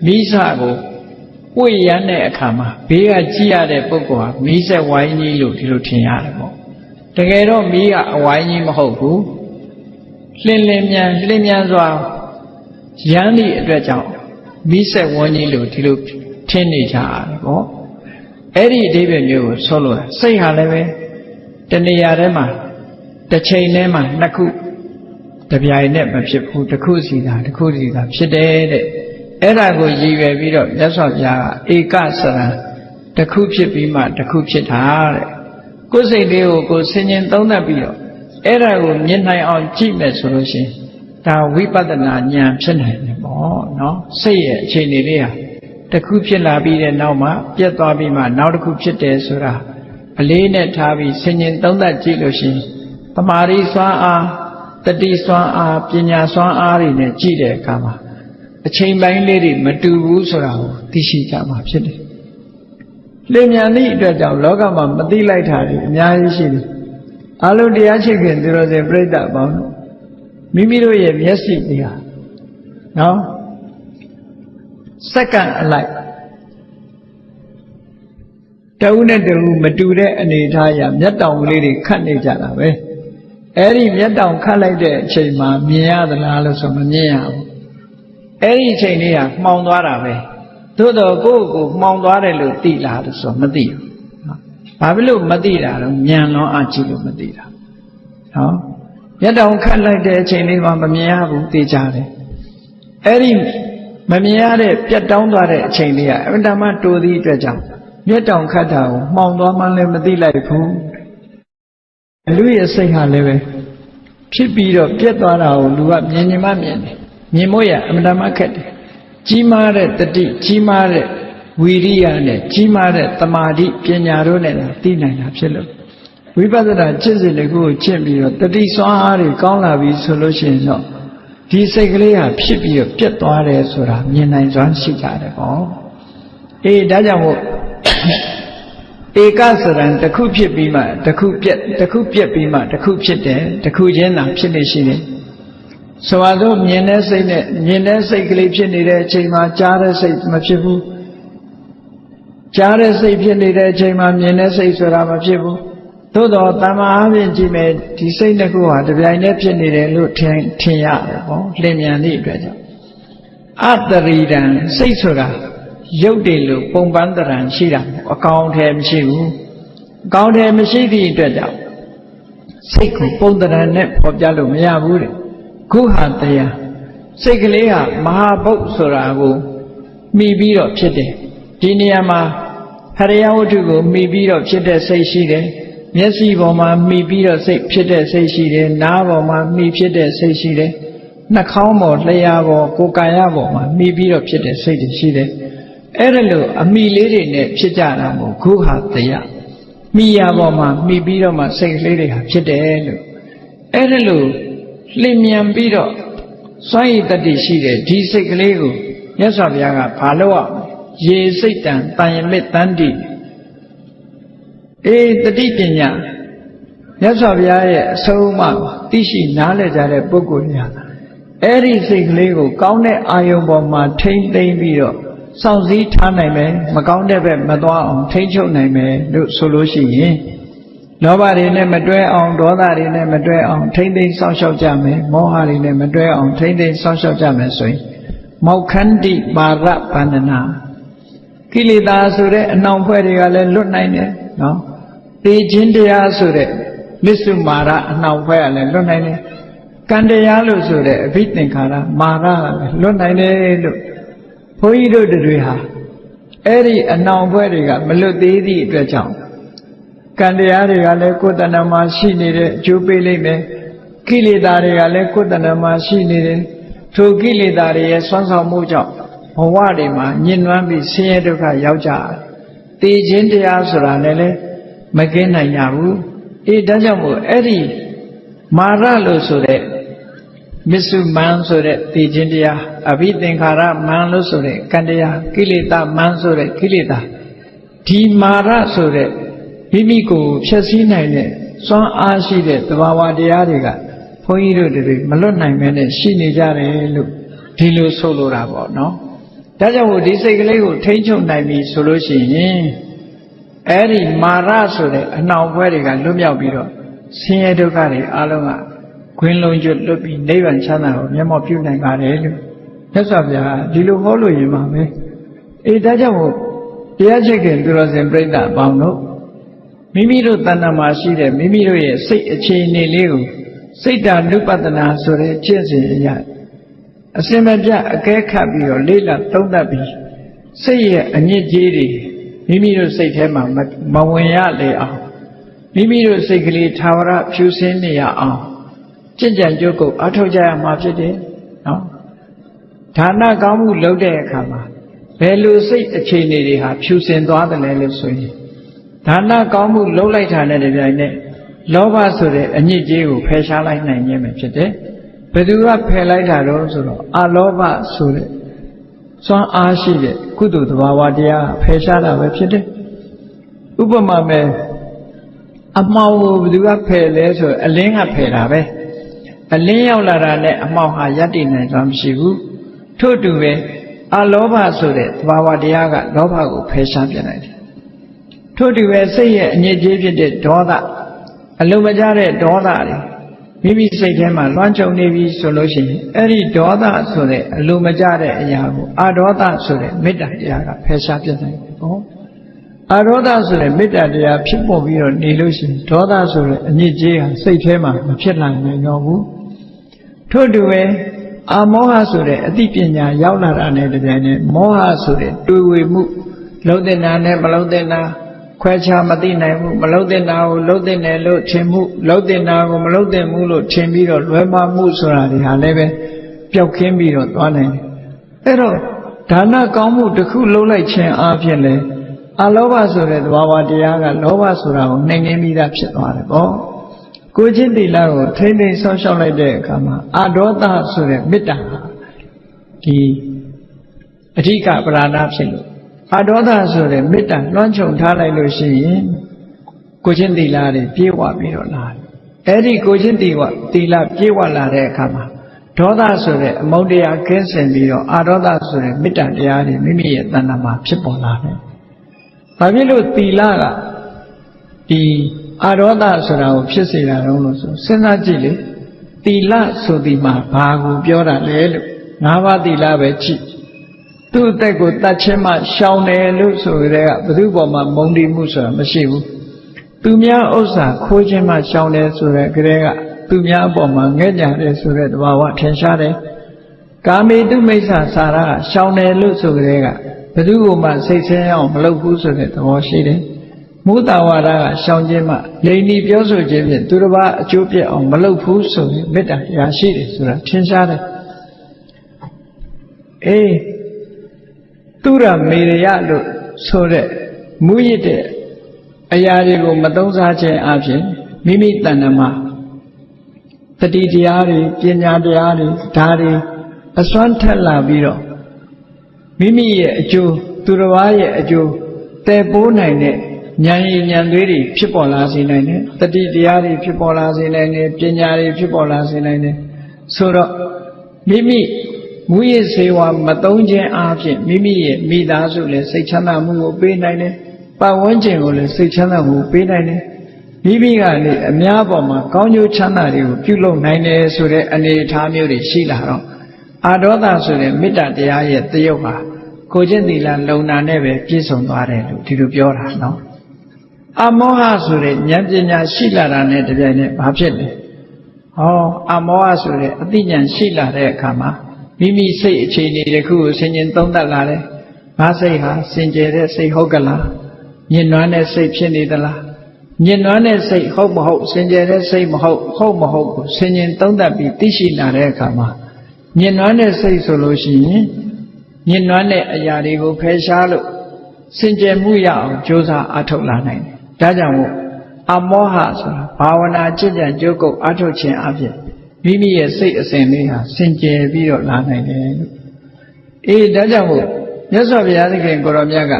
မိစကိုပွေရမ်းတဲ့အခါမှာဘေးကကြည့်ရတဲ့ပုဂ္ဂိုလ်ဟာမီးဆက်ဝိုင်းကြီးလို့ဒီလိုထင်ရတယ်ပေါ့တကယ်တော့မီးကအဝိုင်းကြီးမဟုတ်ဘူးလင်းမြန်စွာရမ်းသည့်အတွက်ကြောင့်မီးဆက်ဝန်းကြီးလို့ဒီလိုထင်နေကြရတယ်ပေါ့အဲ့ဒီအဓိပ္ပာယ်မျိုးကိုဆိုလို့စိတ်ဟာလည်းပဲတဏှာထဲမှာတစ်ချိန်ထဲမှာနှစ်ခုတပြိုင်နဲ့မဖြစ်ဘူးတစ်ခုစီတာဖြစ်တယ်တဲ့အဲ့ဒါကိုရည်ရွယ်ပြီးတော့မြတ်စွာဘုရားကဧကစရံတစ်ခုဖြစ်ပြီးမှတစ်ခုဖြစ်တာတဲ့ကိုယ်စိတ်လေးကိုကိုယ်ဆင်ញင်သုံးသပ်ပြီးတော့အဲ့ဒါကိုမြင်နိုင်အောင်ကြည့်မယ်ဆိုလို့ရှိရင်ဒါဝိပဿနာဉာဏ်ဖြစ်နိုင်တယ်ပေါ့နော်စိတ်ရဲ့အခြေအနေလေးဟာတစ်ခုဖြစ်လာပြီးတဲ့နောက်မှာပြတ်သွားပြီးမှနောက်တစ်ခုဖြစ်တယ်ဆိုတာအလေးနဲ့ထားပြီးဆင်ញင်သုံးသပ်ကြည့်လို့ရှိရင်တမာရီစွမ်းအားတတိစွမ်းအားပညာစွမ်းအားတွေနဲ့ကြည့်တဲ့အခါမှာအချိန်ပိုင်းလေးတွေမတူဘူးဆိုတာကိုသိရှိကြမှာဖြစ်တယ်။လင်မြန်သည့်အတွက်ကြောင့်လောကမှာမသိလိုက်တာတွေအများကြီးရှိတယ်။အလုံးတရားချစ်ခင်သူတော်စင်ပြိဿပေါင်းတို့မိမိတို့ရဲ့မျက်စိတွေဟာနော်စက္ကန့်အလိုက်တဦးနဲ့တဦးမတူတဲ့အနေအထားအရမျက်တောင်ကလေးတွေခတ်နေကြတာပဲ။အဲ့ဒီမျက်တောင်ခတ်လိုက်တဲ့အချိန်မှာမြင်ရသလားလို့ဆိုမမြင်ရဘူး။အဲ့ဒီအချိန်လေးကမှောင်သွားတာပဲသို့တော့ကိုယ့်ကိုမှောင်သွားတယ်လို့သိလားလို့ဆိုမသိဘူးဘာဖြစ်လို့မသိတာတော့ဉာဏ်လုံးအကြည့်လို့မသိတာနော်မျက်တောင်ခတ်လိုက်တဲ့အချိန်လေးမှာမမြင်ရဘူးသိကြတယ်အဲ့ဒီမမြင်ရတဲ့ပြတ်တောင်းသွားတဲ့အချိန်လေးကအမှန်တမ်းတိုးသည့်အတွက်ကြောင့်မျက်တောင်ခတ်တာကိုမှောင်သွားမှလည်းမသိလိုက်ဘူးလူရဲ့စိတ်ဟာလည်းပဲဖြစ်ပြီးတော့ပြတ်သွားတာကိုလူကမြင်မှမြင်တယ်မြင်မို့ရအမှန်တမ်းခက်တယ်ကြီးမားတဲ့တတိကြီးမားတဲ့ဝီရိယနဲ့ကြီးမားတဲ့တမာတိပညာတို့နဲ့သိနိုင်တာဖြစ်လို့ဝိပဿနာကျင့်စဉ်တစ်ခုကိုကျင့်ပြီးတော့တတိစွမ်းအားတွေကောင်းလာပြီဆိုလို့ရှိရင်တော့ဒီစိတ်ကလေးဟာဖြစ်ပြီးတော့ပြတ်သွားတယ်ဆိုတာမြင်နိုင်စွမ်းရှိကြတယ်ပေါ့အေးဒါကြောင့်မို့ဧကစရံတစ်ခုဖြစ်ပြီးမှတစ်ခုပြက်ပြီးမှတစ်ခုဖြစ်တယ်တစ်ခုချင်းသာဖြစ်နေရှိတယ်ဆိုတော့မြင်တဲ့စိတ်နဲ့မြင်တဲ့စိတ်ကလေးဖြစ်နေတဲ့အချိန်မှာကြားတဲ့စိတ်မဖြစ်ဘူးကြားတဲ့စိတ်ဖြစ်နေတဲ့အချိန်မှာမြင်တဲ့စိတ်ဆိုတာမဖြစ်ဘူးသို့တော့တမ္မာအပြင်ကြည့်မယ်ဒီစိတ်တစ်ခုဟာတပြိုင်တည်းဖြစ်နေတယ်လို့ထင်ရတယ်ပေါ့လင်မြန်သည့်အတွက်ကြောင့်အတရိဒံစိတ်ဆိုတာရုပ်တည်လို့ပုံပန်းတရံရှိတာအကောင်ထဲမရှိဘူးအကောင်ထဲမရှိသည့်အတွက်ကြောင့်စိတ်ကိုပုံတရံနဲ့ပေါ်ပြလို့မရဘူးတဲ့ခုဟာတရားစိတ်ကလေးဟာမဟာဘုတ်ဆိုတာကိုမှီပြီးတော့ဖြစ်တယ်ဒီနေရာမှာဟရိယဝတ္ထုကိုမှီပြီးတော့ဖြစ်တဲ့စိတ်ရှိတယ်မျက်စိပေါ်မှာမှီပြီးတော့စိတ်ဖြစ်တဲ့စိတ်ရှိတယ်နားပေါ်မှာမှီဖြစ်တဲ့စိတ်ရှိတယ်နှာခေါင်းပေါ်လျှာပေါ်ကိုယ်ကာယပေါ်မှာမှီပြီးတော့ဖြစ်တဲ့စိတ်တွေရှိတယ်အဲ့ဒါလို့အမိလေးတွေနဲ့ဖြစ်ကြတာမို့ခုဟာတရားမိယာပေါ်မှာမှီပြီးတော့မှစိတ်ကလေးတွေဟာဖြစ်တယ်လို့အဲ့ဒါလို့လျင်မြန်ပြီးတော့စွမ်းရည်တတိရှိတဲ့ဒီစိတ်ကလေးကိုမြတ်စွာဘုရားကဘာလို့အောင်ရေစိတ်တံတန်ယမိတ်တန်တိတတိပညာမြတ်စွာဘုရားရဲ့အဆုံးအမသိရှိနားလည်ကြတဲ့ပုဂ္ဂိုလ်များအဲ့ဒီစိတ်ကလေးကိုကောင်းတဲ့အာယုံပေါ်မှာထိမ့်သိမ့်ပြီးတော့စောင့်စည်းထားနိုင်မယ်မကောင်းတဲ့ဘက်မသွားအောင်ထိမ့်ချုပ်နိုင်မယ်လို့ဆိုလို့ရှိရင်လောဘတွေနဲ့မတွဲအောင်ဒေါသတွေနဲ့မတွဲအောင်ထိမ့်သိမ့်စောင့်ရှောက်ကြမယ်မောဟတွေနဲ့မတွဲအောင်ထိမ့်သိမ့်စောင့်ရှောက်ကြမယ်ဆိုရင်မောက္ခန္တိပါရဗန္ဒနာကိလေသာဆိုတဲ့အနှောင်ဖွဲ့တွေကလည်းလွတ်နိုင်တယ်နော်သေခြင်းတရားဆိုတဲ့မစ္စုမာရအနှောင်ဖွဲ့ကလည်းလွတ်နိုင်တယ်ကံတရားလို့ဆိုတဲ့အဘိသင်္ခါရမာရကလည်းလွတ်နိုင်တယ်လို့ဘုန်းကြီးတို့တွေဟာအဲ့ဒီအနှောင်ဖွဲ့တွေကမလွတ်သေးသည့်အတွက်ကြောင့်ကံတရားတွေကလည်းကိုယ်တဏ္ဍာမှာရှိနေတဲ့အကျိုးပေးလိမ့်မယ်ကိလေသာတွေကလည်းကိုယ်တဏ္ဍာမှာရှိနေတယ်ထိုကိလေသာတွေရဲ့ဆွမ်းဆောင်မှုကြောင့်ဘဝတွေမှာညှဉ်းနှွမ်းပြီးဆင်းရဲဒုက္ခရောက်ကြတယ်တေခြင်းတရားဆိုတာလည်းမကင်းနိုင်ကြဘူးဒါကြောင့်မို့အဲ့ဒီမာရလို့ဆိုတဲ့မစ္စုမန်ဆိုတဲ့တေခြင်းတရားအဘိသင်္ခါရမန်လို့ဆိုတဲ့ကံတရားကိလေသာမန်ဆိုတဲ့ကိလေသာဒီမာရဆိုတဲ့ မိမိကိုဖြည့်ဆည်းနိုင်တဲ့စွမ်းအားရှိတဲ့သဘာဝတရားတွေကဘုန်းကြီးတို့တွေမလွတ်နိုင်ပဲနဲ့ရှိနေကြတယ်လို့ဒီလိုဆိုလိုတာပေါ့နော်ဒါကြောင့်မို့ဒီစိတ်ကလေးကိုထိန်းချုပ်နိုင်ပြီဆိုလို့ရှိရင်အဲ့ဒီမာရဆိုတဲ့အနှောင်ပွဲတွေကလွတ်မြောက်ပြီးတော့ဆင်းရဲဒုက္ခတွေအလုံးကခွင်းလုံးကျွတ်လွတ်ပြီးနိဗ္ဗာန်ချမ်းသာကိုမျက်မှောက်ပြုနိုင်ပါတယ်လို့မြတ်စွာဘုရားဒီလိုဟောလို့ရင်ပါပဲဒါကြောင့်မို့တရားချစ်ခင်သူတော်စင်ပြိဿအပေါင်းတို့မိမိတို့တဏ္ဍာမှာရှိတဲ့မိမိတို့ရဲ့စိတ်အခြေအနေလေးကိုစိတ်ဓာနုပဒနာဆိုတဲ့ကျင့်စဉ်အရာအစင်မပြအကဲခတ်ပြီးတော့လေ့လာသုံးသပ်ပြီးစိတ်ရဲ့အညစ်အကြေးတွေမိမိတို့စိတ်ထဲမှာမဝင်ရလေအောင်မိမိတို့စိတ်ကလေးသာဝရဖြူစင်းနေရအောင်ကြင်ကြံကြုတ်ကုတ်အထောက်ကြရမှာဖြစ်တယ်နော်ဒါနကောင်းမှုလုပ်တဲ့အခါမှာဘယ်လိုစိတ်အခြေအနေတွေဟာဖြူစင်သွားတယ်လဲလို့ဆိုရင်ဒါနကောင်းမှုလုပ်လိုက်တာနဲ့တပြိုင်နက်လောဘဆိုတဲ့အညစ်အကြေးကိုဖယ်ရှားလိုက်နိုင်ခြင်းပဲဖြစ်တယ်ဘယ်သူကဖယ်လိုက်တာတော့ဆိုတော့အလောဘဆိုတဲ့စွမ်းအားရှိတဲ့ကုသိုလ်သဘာဝတရားဖယ်ရှားတာပဲဖြစ်တယ်ဥပမာမဲ့အမှောင်ကိုဘယ်သူကဖယ်လဲဆိုအလင်းကဖယ်တာပဲအလင်းရောက်လာတာနဲ့အမှောင်ဟာရပ်တည်နိုင်စွမ်းမရှိဘူးထို့တူပဲအလောဘဆိုတဲ့သဘာဝတရားကလောဘကိုဖယ်ရှားပြနိုင်တယ်ထို့တူပဲစိတ်ရဲ့အညစ်အကြေးဖြစ်တဲ့ဒေါသအလုံးမကျတဲ့ဒေါသတွေမိမိစိတ်ထဲမှာလွှမ်းခြုံနေပြီဆိုလို့ရှိရင်အဲ့ဒီဒေါသဆိုတဲ့အလုံးမကျတဲ့အရာကိုအဒေါသဆိုတဲ့မေတ္တာတရားကဖယ်ရှားပြနိုင်တယ်ပေါ့အဒေါသဆိုတဲ့မေတ္တာတရားဖြစ်ပေါ်ပြီးတော့နေလို့ရှိရင်ဒေါသဆိုတဲ့အညစ်အကြေးဟာစိတ်ထဲမှာမဖြစ်နိုင်နိုင်တော့ဘူးထို့တူပဲအမောဟဆိုတဲ့အသိပညာရောက်လာတာနဲ့တပြိုင်နက်မောဟဆိုတဲ့တွေးဝေမှုလုံးတဲ့နာနဲ့မလုံးတဲ့နာခွဲခြားမသိနိုင်ဘူးမလုံးတဲ့နာကိုလုံးတဲ့နယ်လို့ထင်မှုလုံးတဲ့နာကိုမလုံးတဲ့မှုလို့ထင်ပြီးတော့လွဲမှားမှုဆိုတာတွေဟာလည်းပဲပျောက်ခင်းပြီးတော့သွားနိုင်တယ်အဲ့တော့ဒါနကောင်းမှုတစ်ခုလုံးလိုက်ခြင်းအပြင်လေအလောဘဆိုတဲ့သဘာဝတရားကလောဘဆိုတာကိုနှိမ်နှင်းပြီးသားဖြစ်သွားတယ်ပေါ့ကိုချင်းသီလကိုထိမ့်သိမ်းဆောက်ရှောက်လိုက်တဲ့အခါမှာအဒေါသဆိုတဲ့မေတ္တာဒီအဓိကပဓာနာဖြစ်လို့အဒေါသဆိုတဲ့မေတ္တာလွှမ်းခြုံထားလိုက်လို့ရှိရင်ကိုချင်းသီလတွေပြေဝပြီးတော့လာတယ်အဲ့ဒီကိုချင်းသီလပြေဝလာတဲ့အခါမှာဒေါသဆိုတဲ့အမုန်းတရားကင်းစင်ပြီးတော့အဒေါသဆိုတဲ့မေတ္တာတရားတွေမိမိရဲ့တဏ္ဍာမှာဖြစ်ပေါ်လာတယ်ဘာဖြစ်လို့သီလကဒီအဒေါသဆိုတာကိုဖြစ်စေတာတော့လို့ဆိုစဉ်းစားကြည့်လေသီလဆိုဒီမှာဘာကိုပြောတာလဲလို့၅ပါးသီလပဲကြည့်သူ့အသက်ကိုတတ်ချင်းမှရှောင်တယ်လို့ဆိုကြတဲ့ကဘယ်သူပေါ်မှာမုန်းတိမှုဆိုတာမရှိဘူးသူများဥစ္စာခိုးခြင်းမှရှောင်တယ်ဆိုတဲ့ကလေးကသူများအပေါ်မှာငဲ့ကြတယ်ဆိုတဲ့သဘာဝထင်ရှားတယ်ကာမေတုမိစ္ဆာစာရကရှောင်တယ်လို့ဆိုကြတဲ့ကဘယ်သူကိုမှစိတ်ဆင်းအောင်မလုပ်ဘူးဆိုတဲ့သဘောရှိတယ်မုသာဝါဒကရှောင်ခြင်းမှလိန်ဒီပြောဆိုခြင်းဖြင့်သူတစ်ပါးအကျိုးပြအောင်မလုပ်ဘူးဆိုရင်မေတ္တာတရားရှိတယ်ဆိုတာထင်ရှားတယ်သူရမေရယလို့ဆိုတဲ့မူရစ်တဲ့အရာတွေကိုမသုံးစားခြင်းအပြင်မိမိတဏ္ဍာမှာတတိတရားတွေပညာတရားတွေဒါတွေအစွမ်းထက်လာပြီးတော့မိမိရဲ့အကျိုးသူတစ်ပါးရဲ့အကျိုးတည်ပိုးနိုင်တဲ့ဉာဏ်ရည်ဉာဏ်သွေးတွေဖြစ်ပေါ်လာစေနိုင်တယ်တတိတရားတွေဖြစ်ပေါ်လာစေနိုင်တယ်ပညာတွေဖြစ်ပေါ်လာစေနိုင်တယ်ဆိုတော့မိမိမူရစ်စေဝါမသုံးခြင်းအပြင်မိမိရဲ့မိသားစုလည်းစိတ်ချမ်းသာမှုကိုပေးနိုင်တယ်ပတ်ဝန်းကျင်ကိုလည်းစိတ်ချမ်းသာမှုပေးနိုင်တယ်မိမိကလည်းအများပေါ်မှာကောင်းကျိုးချမ်းသာတွေကိုပြုလုပ်နိုင်တယ်ဆိုတဲ့အနေအထားမျိုးတွေရှိလာတော့အာဒေါသဆိုတဲ့မေတ္တာတရားရဲ့တယုတ်ဟာကိုချင်းသီလလုံနာနဲ့ပဲပြည့်စုံသွားတယ်လို့ဒီလိုပြောတာနော်အမောဟဆိုတဲ့ဉာဏ်ပညာရှိလာတာနဲ့တပြိုင်နက်ဘာဖြစ်လဲအမောဟဆိုတဲ့အသိဉာဏ်ရှိလာတဲ့အခါမှာမိမိစိတ်အခြေအနေတစ်ခုကိုဆင်ခြင်သုံးသပ်လာတယ်။ဘာစိတ်ဟာစင်ကြယ်တဲ့စိတ်ဟုတ်ကလား။ညှဉ်းနှွမ်းတဲ့စိတ်ဖြစ်နေသလား။ညှဉ်းနှွမ်းတဲ့စိတ်ဟုတ်မဟုတ်စင်ကြယ်တဲ့စိတ်မဟုတ်ဟုတ်မဟုတ်ကိုဆင်ခြင်သုံးသပ်ပြီးသိရှိလာတဲ့အခါမှာညှဉ်းနှွမ်းတဲ့စိတ်ဆိုလို့ရှိရင်ညှဉ်းနှွမ်းတဲ့အရာတွေကိုဖယ်ရှားလို့စင်ကြယ်မှုရအောင်ကြိုးစားအားထုတ်လာနိုင်တယ်။ဒါကြောင့်မို့အမောဟဆိုတာဘာဝနာကျင့်ကြံကြိုးကုပ်အားထုတ်ခြင်းအပြင်မိမိရဲ့စိတ်အစဉ်လေးဟာစင်ကြယ်ပြီးတော့လာနိုင်တယ်လို့ဒါကြောင့်မို့မြတ်စွာဘုရားသခင်ကိုရောမြတ်က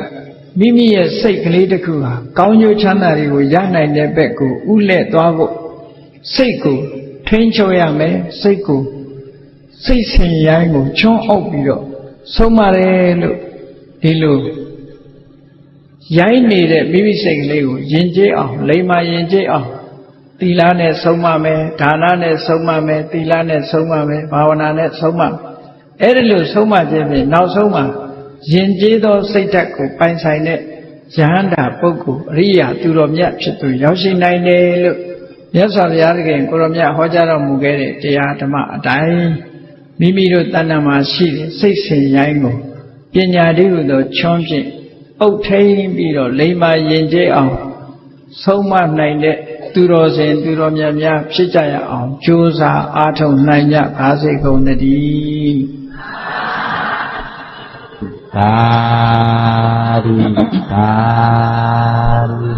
မိမိရဲ့စိတ်ကလေးတစ်ခုဟာကောင်းကျိုးချမ်းသာတွေကိုရနိုင်တဲ့ဘက်ကိုဥလဲ့သွားဖို့စိတ်ကိုထိန်းချုပ်ရမယ်စိတ်ကိုစိတ်ဆင်ရိုင်းကိုချွန်းအုပ်ပြီးတော့ဆုံးမတယ်လို့ဒီလိုရိုင်းနေတဲ့မိမိစိတ်ကလေးကိုယဉ်ကျေးအောင်လိမ္မာယဉ်ကျေးအောင်သီလနဲ့ဆုံးမမယ်ဒါနနဲ့ဆုံးမမယ်သီလနဲ့ဆုံးမမယ်ဘာဝနာနဲ့ဆုံးမအဲ့ဒီလိုဆုံးမခြင်းဖြင့်နောက်ဆုံးမှာယဉ်ကျေးသောစိတ်ဓာတ်ကိုပိုင်ဆိုင်တဲ့ယဟန္တာပုဂ္ဂိုလ်အရိယာသူတော်မြတ်ဖြစ်သူရောက်ရှိနိုင်တယ်လို့မြတ်စွာဘုရားသခင်ကိုရောမြတ်ဟောကြားတော်မူခဲ့တဲ့တရားဓမ္မအတိုင်းမိမိတို့တဏ္ဍာမှာရှိတဲ့စိတ်ဆင်ရိုင်းကိုပညာတည်းဟူသောချွန်းဖြင့်အုပ်ထိန်ပြီးတော့လိမ္မာယဉ်ကျေးအောင်ဆုံးမနိုင်တဲ့သူတော်စင်သူတော်မြတ်များဖြစ်ကြရအောင်ကြိုးစားအားထုတ်နိုင်ကြပါစေကုန်သတည်းသာဓုသာဓု